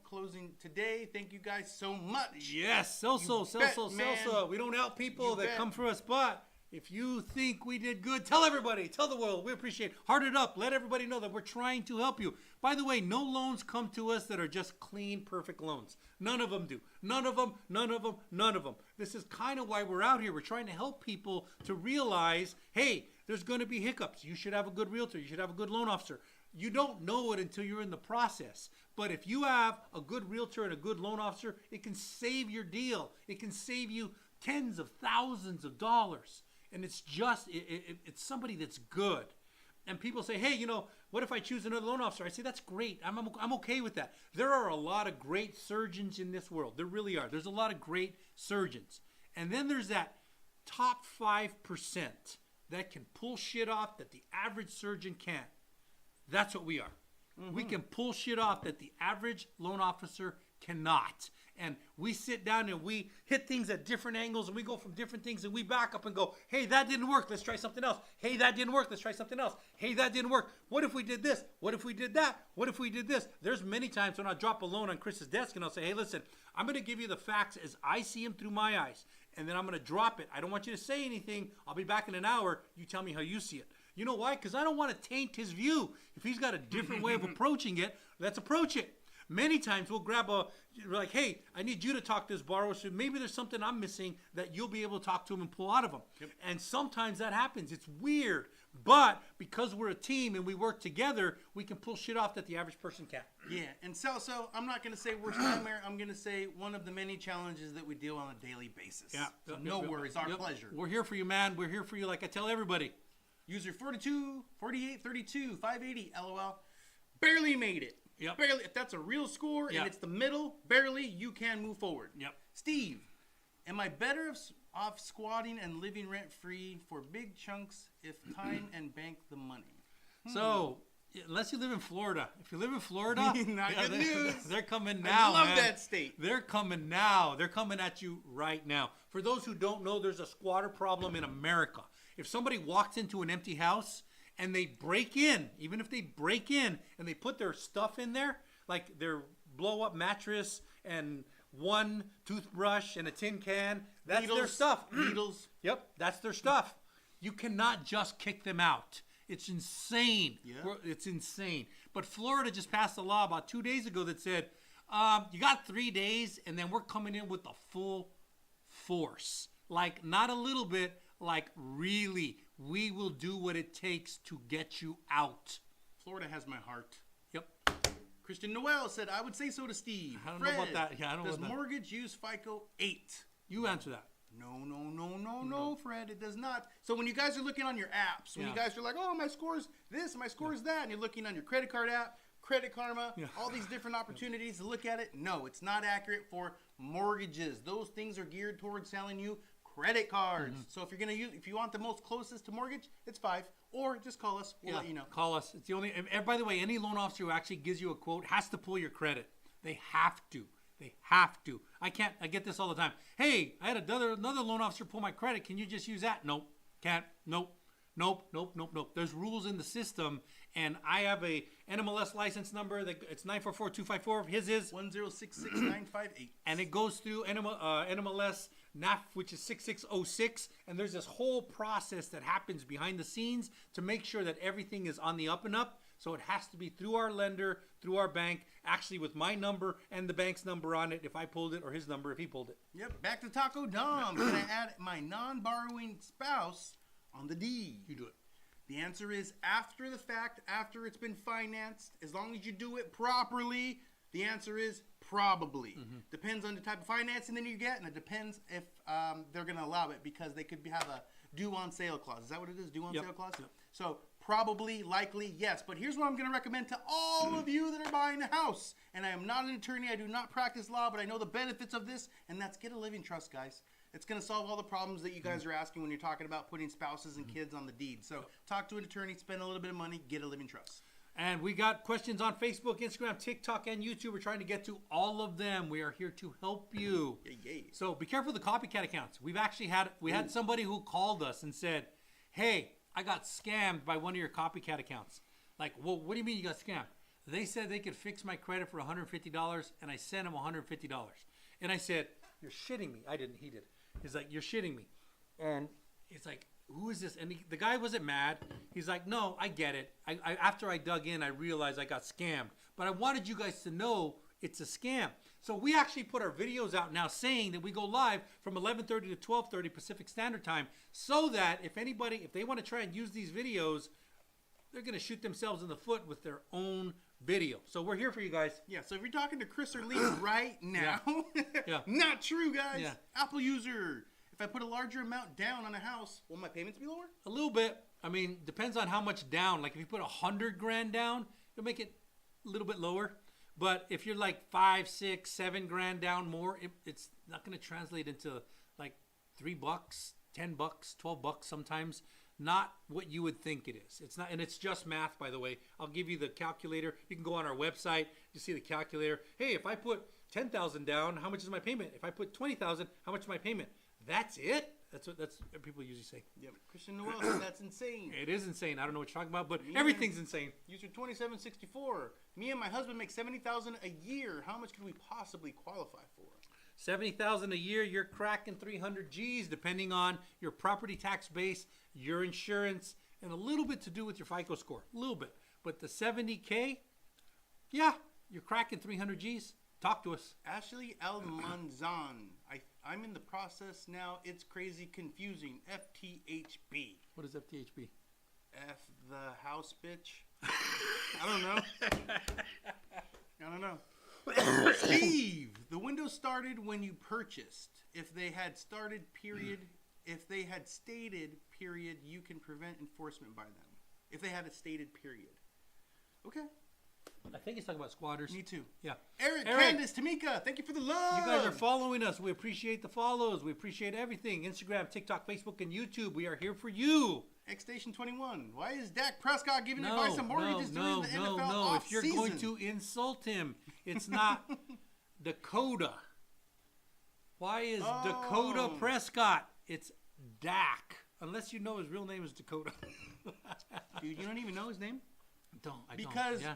closing today. Thank you guys so much. Yes, Celso. We don't help people that come for us, but if you think we did good, tell everybody, tell the world. We appreciate it. Heart it up. Let everybody know that we're trying to help you. By the way, no loans come to us that are just clean, perfect loans. None of them do. None of them. This is kind of why we're out here. We're trying to help people to realize, hey, there's going to be hiccups. You should have a good realtor. You should have a good loan officer. You don't know it until you're in the process. But if you have a good realtor and a good loan officer, it can save your deal. It can save you tens of thousands of dollars. And it's just, it's somebody that's good. And people say, hey, what if I choose another loan officer? I say, that's great. I'm okay with that. There are a lot of great surgeons in this world. There really are. There's a lot of great surgeons. And then there's that top 5% that can pull shit off that the average surgeon can't. That's what we are. Mm-hmm. We can pull shit off that the average loan officer cannot. And we sit down and we hit things at different angles and we go from different things and we back up and go, hey, that didn't work. Let's try something else. Hey, that didn't work. Let's try something else. Hey, that didn't work. What if we did this? What if we did that? What if we did this? There's many times when I drop a loan on Chris's desk and I'll say, hey, listen, I'm going to give you the facts as I see them through my eyes. And then I'm going to drop it. I don't want you to say anything. I'll be back in an hour. You tell me how you see it. You know why? Because I don't want to taint his view. If he's got a different way of approaching it, let's approach it. Many times we'll grab we're like, hey, I need you to talk to this borrower. So maybe there's something I'm missing that you'll be able to talk to him and pull out of him. Yep. And sometimes that happens. It's weird. But because we're a team and we work together, we can pull shit off that the average person can't. Yeah. And Celso, I'm not going to say worst nightmare. I'm going to say one of the many challenges that we deal on a daily basis. Yeah. So no worries. Our pleasure. We're here for you, man. We're here for you like I tell everybody. User 42, 48, 32, 580, LOL. Barely made it. Yep. Barely. If that's a real score and it's the middle, barely, you can move forward. Yep. Steve, am I better off squatting and living rent-free for big chunks if time and bank the money? So, unless you live in Florida. If you live in Florida, not good news. They're coming now, I love that state. They're coming now. They're coming at you right now. For those who don't know, there's a squatter problem in America. If somebody walks into an empty house and they break in, even if they break in and they put their stuff in there, like their blow-up mattress and one toothbrush and a tin can, that's their stuff. Needles. Yep, that's their stuff. You cannot just kick them out. It's insane. Yeah. It's insane. But Florida just passed a law about 2 days ago that said, you got 3 days and then we're coming in with the full force. Like, not a little bit, like really, we will do what it takes to get you out. Florida has my heart. Yep. Christian Noel said, I would say so to Steve. I don't know about that. Yeah, I don't know does about that. Mortgage use FICO 8? You answer that. No, Fred, it does not. So when you guys are looking on your apps, when you guys are like, oh, my score's this, my score's that, and you're looking on your credit card app, Credit Karma, all these different opportunities to look at it, no, it's not accurate for mortgages. Those things are geared towards selling you credit cards. So if you're gonna use, if you want the most closest to mortgage, it's 5, or just call us. We'll let you know. Call us. It's the only. And by the way, any loan officer who actually gives you a quote has to pull your credit. They have to. They have to. I can't. I get this all the time. Hey, I had another loan officer pull my credit. Can you just use that? Nope. Can't. Nope. There's rules in the system, and I have a NMLS license number that it's 944254. His is 1066958, and it goes through NMLS NAF, which is 6606, and there's this whole process that happens behind the scenes to make sure that everything is on the up and up. So it has to be through our lender, through our bank, actually with my number and the bank's number on it if I pulled it, or his number if he pulled it. Yep. Back to Taco Dom. Can I add my non-borrowing spouse on the deed? You do it. The answer is after the fact, after it's been financed, as long as you do it properly, the answer is probably. Depends on the type of financing that you get, and it depends if they're going to allow it, because they could have a due on sale clause. Is that what it is? Due on sale clause? Yep. So probably, likely, yes. But here's what I'm going to recommend to all of you that are buying a house. And I am not an attorney. I do not practice law, but I know the benefits of this, and that's get a living trust, guys. It's going to solve all the problems that you guys are asking when you're talking about putting spouses and kids on the deed. So talk to an attorney, spend a little bit of money, get a living trust. And we got questions on Facebook, Instagram, TikTok, and YouTube. We're trying to get to all of them. We are here to help you. Yay. So be careful of the copycat accounts. We've actually had somebody who called us and said, hey, I got scammed by one of your copycat accounts. Like, well, what do you mean you got scammed? They said they could fix my credit for $150, and I sent them $150. And I said, you're shitting me. I didn't. He did. He's like, you're shitting me. And it's like, who is this? And the guy wasn't mad. He's like, no, I get it. After I dug in, I realized I got scammed. But I wanted you guys to know it's a scam. So we actually put our videos out now saying that we go live from 11:30 to 12:30 Pacific Standard Time, so that if they want to try and use these videos, they're going to shoot themselves in the foot with their own video. So we're here for you guys. Yeah, so if you're talking to Chris or Lee right now, not true, guys. Yeah. Apple user. If I put a larger amount down on a house, will my payments be lower? A little bit. I mean, depends on how much down. Like if you put $100,000 down, it'll make it a little bit lower. But if you're like $5, $6, $7,000 down more, it's not going to translate into like $3, $10, $12 sometimes. Not what you would think it is. It's not, and it's just math, by the way. I'll give you the calculator. You can go on our website. You see the calculator. Hey, if I put $10,000 down, how much is my payment? If I put $20,000, how much is my payment? That's it. That's what people usually say. Yeah, Christian Noel said that's insane. It is insane. I don't know what you're talking about, but everything's insane. User 2764. Me and my husband make $70,000 a year. How much could we possibly qualify for? $70,000 a year. You're cracking 300 G's, depending on your property tax base, your insurance, and a little bit to do with your FICO score. A little bit, but the 70K, yeah, you're cracking 300 G's. Talk to us. Ashley Almanzan. I'm in the process now. It's crazy confusing. FTHB. What is FTHB? F the house bitch. I don't know. I don't know. Steve, the window started when you purchased. If they had started period, if they had stated period, you can prevent enforcement by them. If they had a stated period. Okay. I think he's talking about squatters. Me too. Yeah. Eric, Candace, Tamika, thank you for the love. You guys are following us. We appreciate the follows. We appreciate everything. Instagram, TikTok, Facebook, and YouTube. We are here for you. X Station 21. Why is Dak Prescott giving advice on mortgages during the NFL off If you're going to insult him, it's not Dakota. Why is Dakota Prescott? It's Dak. Unless you know his real name is Dakota. Dude, you don't even know his name? I because don't. Yeah.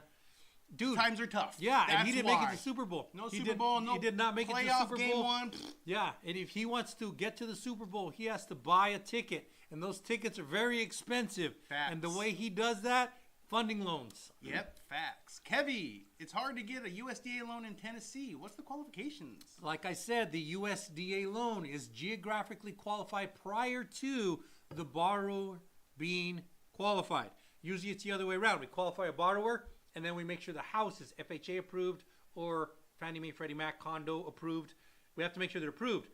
Dude, times are tough. Yeah, That's and he didn't make it to the Super Bowl. No Super Bowl, no. He did not make it to the Super Bowl. Game one. Yeah, and if he wants to get to the Super Bowl, he has to buy a ticket, and those tickets are very expensive. Facts. And the way he does that, funding loans. Yep, facts. Kevy, it's hard to get a USDA loan in Tennessee. What's the qualifications? Like I said, the USDA loan is geographically qualified prior to the borrower being qualified. Usually it's the other way around. We qualify a borrower, and then we make sure the house is FHA approved or Fannie Mae, Freddie Mac condo approved. We have to make sure they're approved.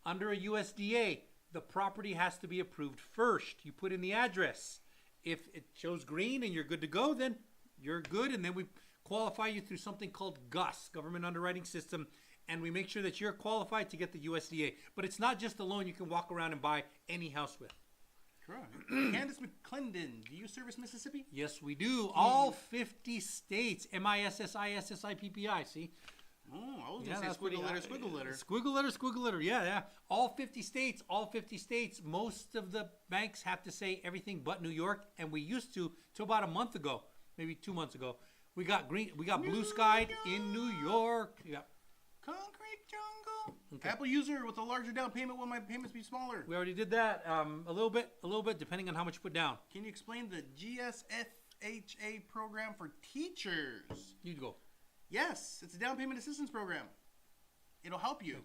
Under a USDA, the property has to be approved first. You put in the address. If it shows green and you're good to go, then you're good. And then we qualify you through something called GUS, Government Underwriting System. And we make sure that you're qualified to get the USDA. But it's not just a loan you can walk around and buy any house with. Correct. Candace McClendon, do you service Mississippi? Yes, we do. All 50 states. MISSISSIPPI. See? Oh, I was going to say squiggle letter, squiggle letter. Squiggle letter, squiggle letter. Yeah, yeah. All 50 states. All 50 states. Most of the banks have to say everything but New York. And we used to, till about a month ago, maybe 2 months ago. We got green. We got blue sky in New York. Yeah. Concrete jungle. Okay. Apple user with a larger down payment, will my payments be smaller? We already did that. A little bit, depending on how much you put down. Can you explain the GSFHA program for teachers? You go. Yes, it's a down payment assistance program. It'll help you.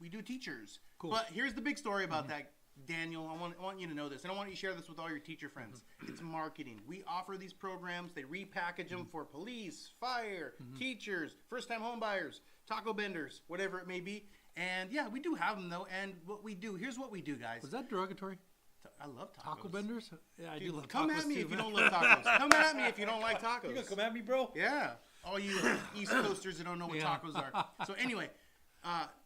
We do teachers. Cool. But here's the big story about that, Daniel. I want you to know this, and I want you to share this with all your teacher friends. It's marketing. We offer these programs. They repackage them for police, fire, teachers, first-time home buyers, taco vendors, whatever it may be. And yeah, we do have them though. And what we do, here's what we do, guys. Was that derogatory? I love tacos. Taco vendors? Yeah, I do love tacos. Come at me too, if you man. don't love tacos. Come at me if you don't like tacos. You gonna come at me, bro? Yeah. All you East Coasters that don't know what tacos are. So anyway,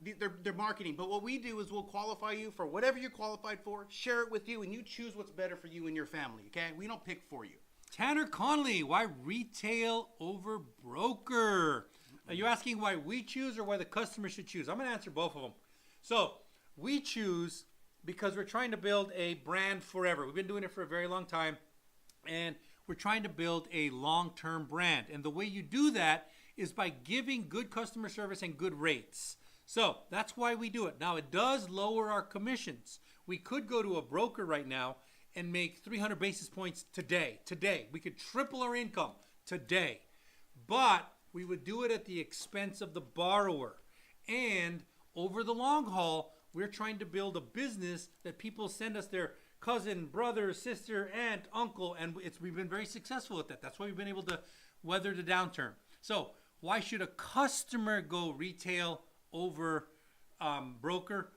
they're marketing. But what we do is we'll qualify you for whatever you're qualified for, share it with you, and you choose what's better for you and your family, okay? We don't pick for you. Tanner Conley, why retail over broker? Are you asking why we choose or why the customer should choose? I'm going to answer both of them. So we choose because we're trying to build a brand forever. We've been doing it for a very long time, and we're trying to build a long-term brand. And the way you do that is by giving good customer service and good rates. So that's why we do it. Now, it does lower our commissions. We could go to a broker right now and make 300 basis points today. We could triple our income today. But we would do it at the expense of the borrower. And over the long haul, we're trying to build a business that people send us their cousin, brother, sister, aunt, uncle, and we've been very successful at that. That's why we've been able to weather the downturn. So why should a customer go retail over broker?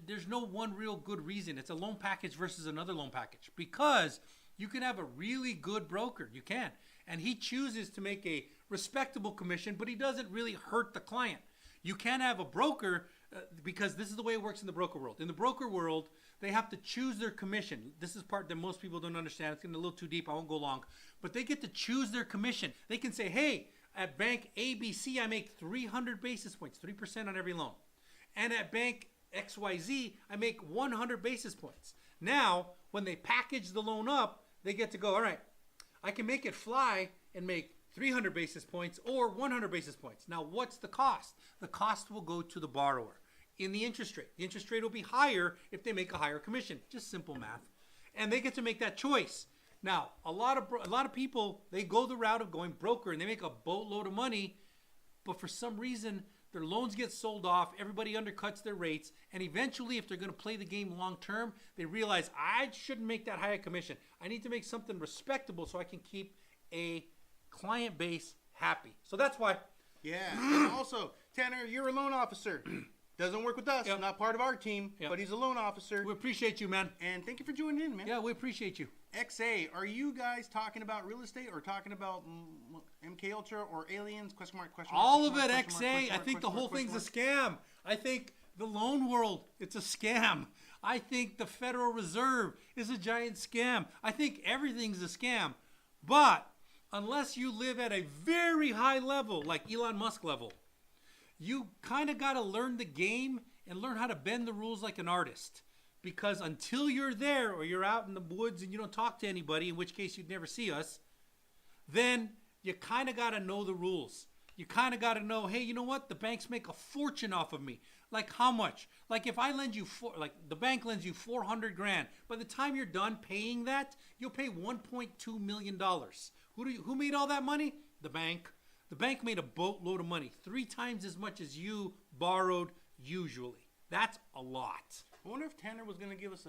There's no one real good reason. It's a loan package versus another loan package, because you can have a really good broker. You can. And he chooses to make a respectable commission, but he doesn't really hurt the client. You can have a broker because this is the way it works in the broker world. In the broker world, they have to choose their commission. This is part that most people don't understand. It's getting a little too deep. I won't go long. But they get to choose their commission. They can say, hey, at bank ABC, I make 300 basis points, 3% on every loan. And at bank XYZ, I make 100 basis points. Now, when they package the loan up, they get to go, all right, I can make it fly and make 300 basis points or 100 basis points. Now, what's the cost? The cost will go to the borrower in the interest rate. The interest rate will be higher if they make a higher commission. Just simple math. And they get to make that choice. Now, a lot of people, they go the route of going broker and they make a boatload of money, but for some reason, their loans get sold off, everybody undercuts their rates, and eventually, if they're going to play the game long term, they realize, I shouldn't make that high a commission. I need to make something respectable so I can keep a client base happy. So that's why. Yeah. And also, Tanner, you're a loan officer. Doesn't work with us. Yep. Not part of our team, but he's a loan officer. We appreciate you, man. And thank you for joining in, man. Yeah, we appreciate you. XA, are you guys talking about real estate or talking about MK Ultra or aliens? Question mark, question mark. All of it, XA. I think the whole thing's a scam. I think the loan world, it's a scam. I think the Federal Reserve is a giant scam. I think everything's a scam. But unless you live at a very high level, like Elon Musk level, you kind of got to learn the game and learn how to bend the rules like an artist. Because until you're there or you're out in the woods and you don't talk to anybody, in which case you'd never see us, then you kind of got to know the rules. You kind of got to know, hey, you know what? The banks make a fortune off of me. Like how much? Like if I lend you, the bank lends you 400 grand. By the time you're done paying that, you'll pay $1.2 million. Who made all that money? The bank. The bank made a boatload of money, 3 times as much as you borrowed usually. That's a lot. I wonder if Tanner was going to give us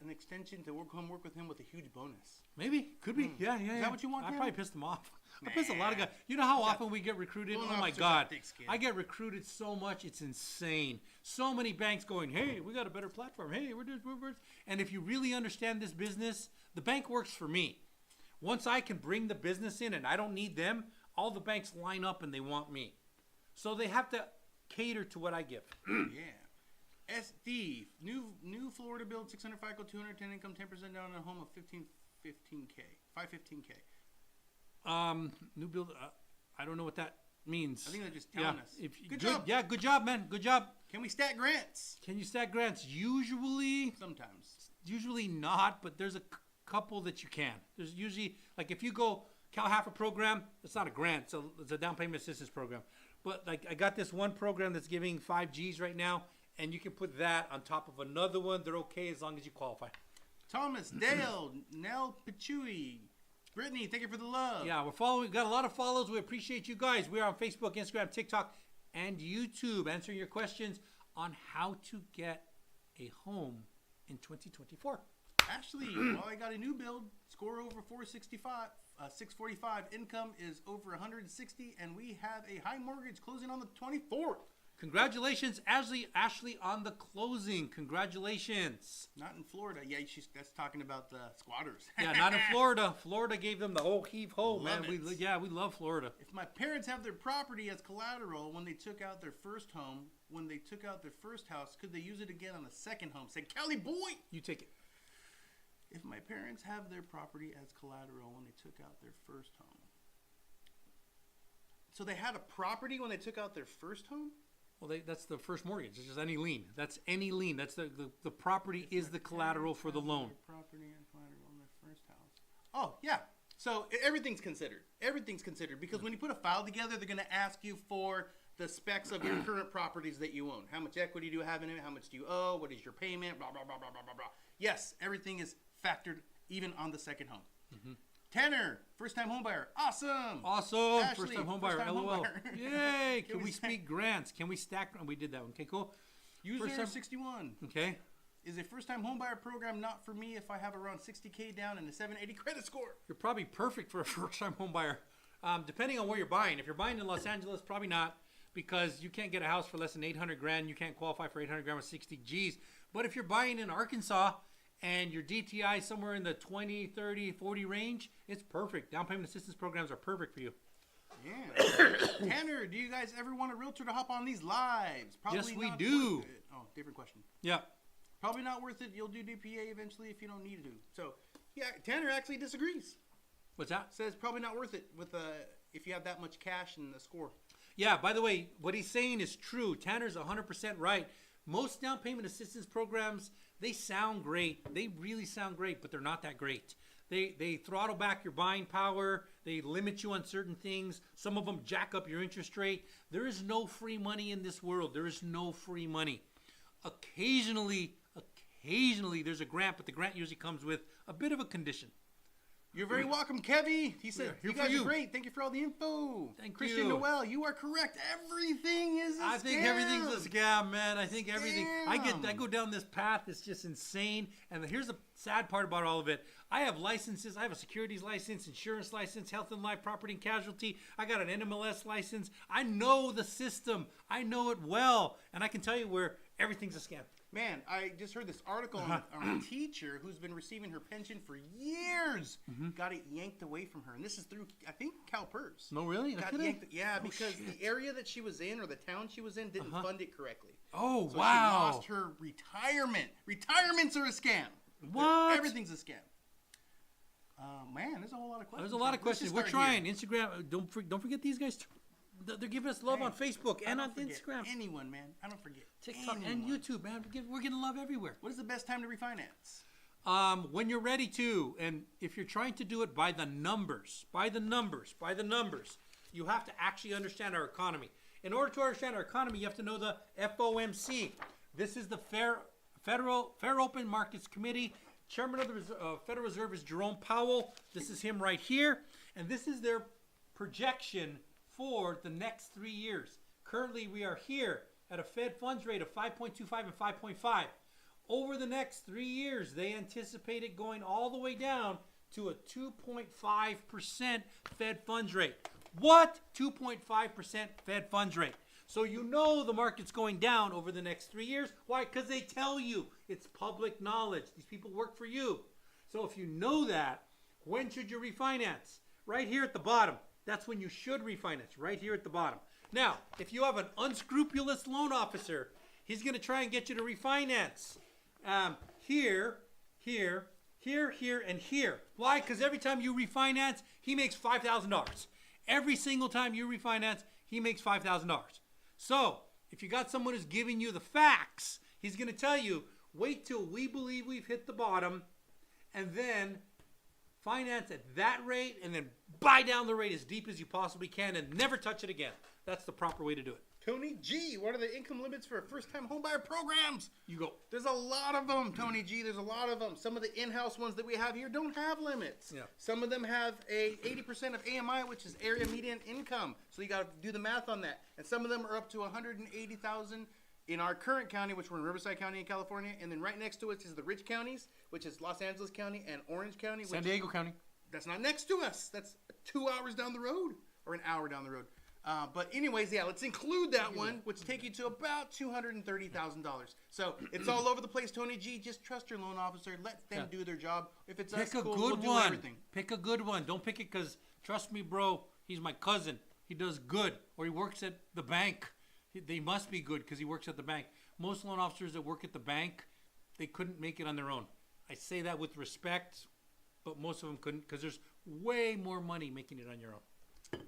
an extension to come work with him with a huge bonus. Maybe. Could be. Yeah. Is that what you want, I Cam? probably pissed him off. I pissed a lot of guys. You know how often we get recruited? Loan Oh, my officers God. have thick skin. I get recruited so much. It's insane. So many banks going, hey, we got a better platform. Hey, we're doing. And if you really understand this business, the bank works for me. Once I can bring the business in and I don't need them, all the banks line up and they want me. So they have to cater to what I give. Yeah. SD, new Florida build, 600 FICO, 210 income, 10% down on a home of 515K. New build, I don't know what that means. I think they're just telling us. Good job. Yeah, good job, man. Good job. Can we stack grants? Can you stack grants? Usually not, but there's a couple that you can. There's usually, like if you go Cal Half a program, it's not a grant, so it's a down payment assistance program. But like I got this one program that's giving 5 Gs right now, and you can put that on top of another one. They're okay as long as you qualify. Thomas, Dale, Nell Pachui, Brittany, thank you for the love. Yeah, we're following. We've got a lot of follows. We appreciate you guys. We are on Facebook, Instagram, TikTok, and YouTube answering your questions on how to get a home in 2024. Actually, well, I got a new build. Score over 465, 645. Income is over 160, and we have a high mortgage closing on the 24th. Congratulations, Ashley, on the closing. Congratulations. Not in Florida. Yeah, that's talking about the squatters. Yeah, not in Florida. Florida gave them the whole heave-ho, man. Love it. We love Florida. If my parents have their property as collateral when they took out their first home, when they took out their first house, could they use it again on the second home? Said Cali boy. You take it. If my parents have their property as collateral when they took out their first home. So they had a property when they took out their first home? Well, that's the first mortgage. It's just any lien. That's any lien. That's the property is the collateral for the loan. Property and collateral on their first house. Oh, yeah. So everything's considered. Everything's considered because when you put a file together, they're going to ask you for the specs of your current properties that you own. How much equity do you have in it? How much do you owe? What is your payment? Blah, blah, blah, blah, blah, blah, blah. Yes, everything is factored even on the second home. Mm-hmm. Tanner, first-time homebuyer. Awesome. Awesome. First-time homebuyer. First-time LOL. homebuyer. Yay. Can we speak grants? Can we stack? We did that one. Okay, cool. User 61. Okay. Is a first-time homebuyer program not for me if I have around 60K down and a 780 credit score? You're probably perfect for a first-time homebuyer. Depending on where you're buying. If you're buying in Los Angeles, probably not, because you can't get a house for less than 800 grand. You can't qualify for 800 grand with 60 Gs. But if you're buying in Arkansas and your DTI is somewhere in the 20, 30, 40 range, it's perfect. Down payment assistance programs are perfect for you. Yeah. Tanner, do you guys ever want a realtor to hop on these lives? Probably yes, we not do. worth it. Oh, different question. Yeah. Probably not worth it. You'll do DPA eventually if you don't need to. So, yeah, Tanner actually disagrees. What's that? Says probably not worth it with if you have that much cash and the score. Yeah, by the way, what he's saying is true. Tanner's 100% right. Most down payment assistance programs, they sound great. They really sound great, but they're not that great. They throttle back your buying power. They limit you on certain things. Some of them jack up your interest rate. There is no free money in this world. There is no free money. Occasionally there's a grant, but the grant usually comes with a bit of a condition. You're very welcome, Kevy. He said, you guys are great. Thank you for all the info. Thank Christian you. Noel, you are correct. Everything is a scam. I think everything's a scam, man. I think everything. I go down this path. It's just insane. And here's the sad part about all of it. I have licenses. I have a securities license, insurance license, health and life, property and casualty. I got an NMLS license. I know the system. I know it well. And I can tell you where everything's a scam. Man, I just heard this article on a teacher who's been receiving her pension for years. Got it yanked away from her. And this is through, I think, CalPERS. No, really? Because the area that she was in or the town she was in didn't fund it correctly. Oh, so wow. she lost her retirement. Retirements are a scam. What? Everything's a scam. Man, there's a whole lot of questions. There's a lot of questions. We're trying. Here. Instagram. Don't forget these guys. They're giving us love on Facebook and on Instagram. Anyone, man. I don't forget. TikTok and YouTube, man. We're getting love everywhere. What is the best time to refinance? When you're ready to, and if you're trying to do it by the numbers, you have to actually understand our economy. In order to understand our economy, you have to know the FOMC. This is the Fair Open Markets Committee. Chairman of the Federal Reserve is Jerome Powell. This is him right here. And this is their projection for the next 3 years. Currently, we are here at a Fed funds rate of 5.25 and 5.5. Over the next 3 years, they anticipate it going all the way down to a 2.5% Fed funds rate. What? 2.5% Fed funds rate. So you know the market's going down over the next 3 years. Why? Because they tell you. It's public knowledge. These people work for you. So if you know that, when should you refinance? Right here at the bottom. That's when you should refinance, right here at the bottom. Now, if you have an unscrupulous loan officer, he's going to try and get you to refinance. Here, and here. Why? Because every time you refinance, he makes $5,000. Every single time you refinance, he makes $5,000. So, if you got someone who's giving you the facts, he's going to tell you, wait till we believe we've hit the bottom, and then finance at that rate, and then buy down the rate as deep as you possibly can, and never touch it again. That's the proper way to do it. Tony G, what are the income limits for first-time homebuyer programs? You go. There's a lot of them, Tony G. There's a lot of them. Some of the in-house ones that we have here don't have limits. Yeah. Some of them have a 80% of AMI, which is area median income. So you got to do the math on that. And some of them are up to $180,000 in our current county, which we're in Riverside County in California. And then right next to us is the rich counties, which is Los Angeles County and Orange County. San Diego County. That's not next to us. That's 2 hours down the road or an hour down the road. But anyways, yeah, let's include that one, which take you to about $230,000. So it's all over the place, Tony G. Just trust your loan officer. Let them do their job. If it's us, cool, we'll do everything. Pick a good one. Don't pick it because, trust me, bro, he's my cousin. He does good. Or he works at the bank. They must be good because he works at the bank. Most loan officers that work at the bank, they couldn't make it on their own. I say that with respect, but most of them couldn't because there's way more money making it on your own.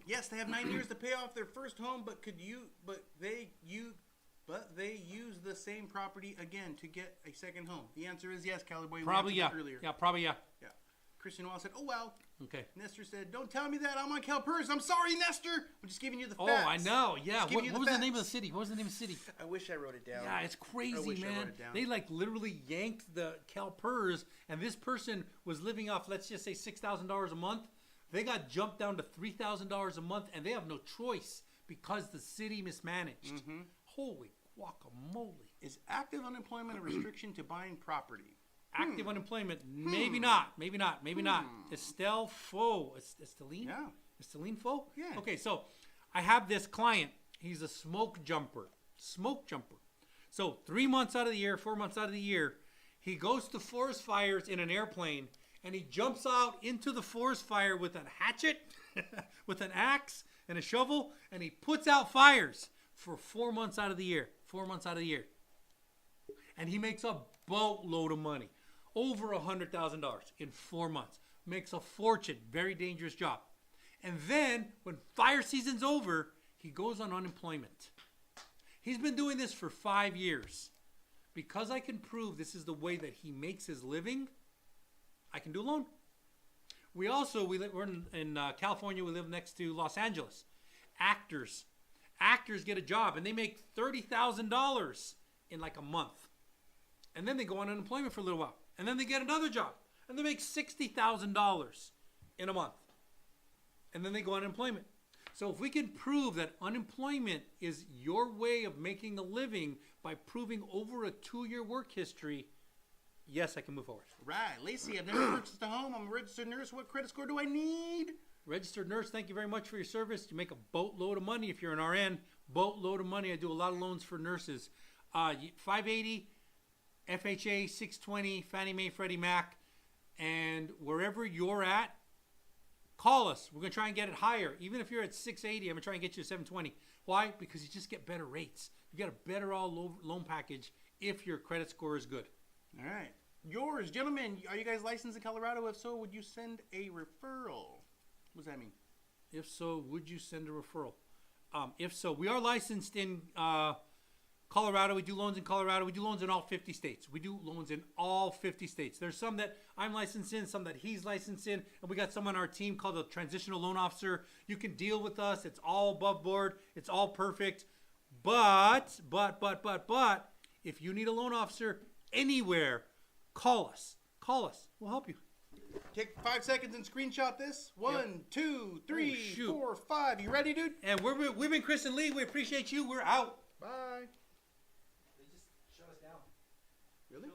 Yes, they have 9 years to pay off their first home, but they use the same property again to get a second home. The answer is yes, Cowboy. Probably yeah. Earlier. Yeah, probably yeah. Yeah. Christian Wall said, "Oh well." Okay. Nestor said, "Don't tell me that. I'm on CalPERS. I'm sorry, Nestor. I'm just giving you the facts." Oh, I know. Yeah. What was the name of the city? What was the name of the city? I wish I wrote it down. Yeah, it's crazy, man. They like literally yanked the CalPERS, and this person was living off, let's just say, $6,000 a month. They got jumped down to $3,000 a month, and they have no choice because the city mismanaged. Mm-hmm. Holy guacamole. Is active unemployment a restriction to buying property? Active unemployment, maybe not. Estelle Faux. Esteline? Yeah. Esteline Faux? Yeah. Okay, so I have this client. He's a smoke jumper. So 3 months out of the year, 4 months out of the year, he goes to forest fires in an airplane, and he jumps out into the forest fire with a hatchet, with an axe, and a shovel, and he puts out fires for 4 months out of the year. 4 months out of the year. And he makes a boatload of money. Over $100,000 in 4 months. Makes a fortune. Very dangerous job. And then, when fire season's over, he goes on unemployment. He's been doing this for 5 years. Because I can prove this is the way that he makes his living, I can do a loan. We're in California. We live next to Los Angeles. Actors get a job and they make $30,000 in like a month. And then they go on unemployment for a little while. And then they get another job and they make $60,000 in a month. And then they go on unemployment. So if we can prove that unemployment is your way of making a living by proving over a 2-year work history, yes, I can move forward. Right. Lacey, I've never purchased a home. I'm a registered nurse. What credit score do I need? Registered nurse, thank you very much for your service. You make a boatload of money if you're an RN. Boatload of money. I do a lot of loans for nurses. 580, FHA, 620, Fannie Mae, Freddie Mac. And wherever you're at, call us. We're going to try and get it higher. Even if you're at 680, I'm going to try and get you to 720. Why? Because you just get better rates. You get a better loan package if your credit score is good. All right. Yours, gentlemen, are you guys licensed in Colorado? If so, would you send a referral? What does that mean? If so, would you send a referral? If so, we are licensed in Colorado. We do loans in Colorado. We do loans in all 50 states. We do loans in all 50 states. There's some that I'm licensed in, some that he's licensed in, and we got some on our team called a transitional loan officer. You can deal with us. It's all above board. It's all perfect. But, if you need a loan officer anywhere, call us. Call us. We'll help you. Take 5 seconds and screenshot this. 1, 2, 3, 4, 5. You ready, dude? And we've been Chris and Lee. We appreciate you. We're out. Bye. They just shut us down. Really?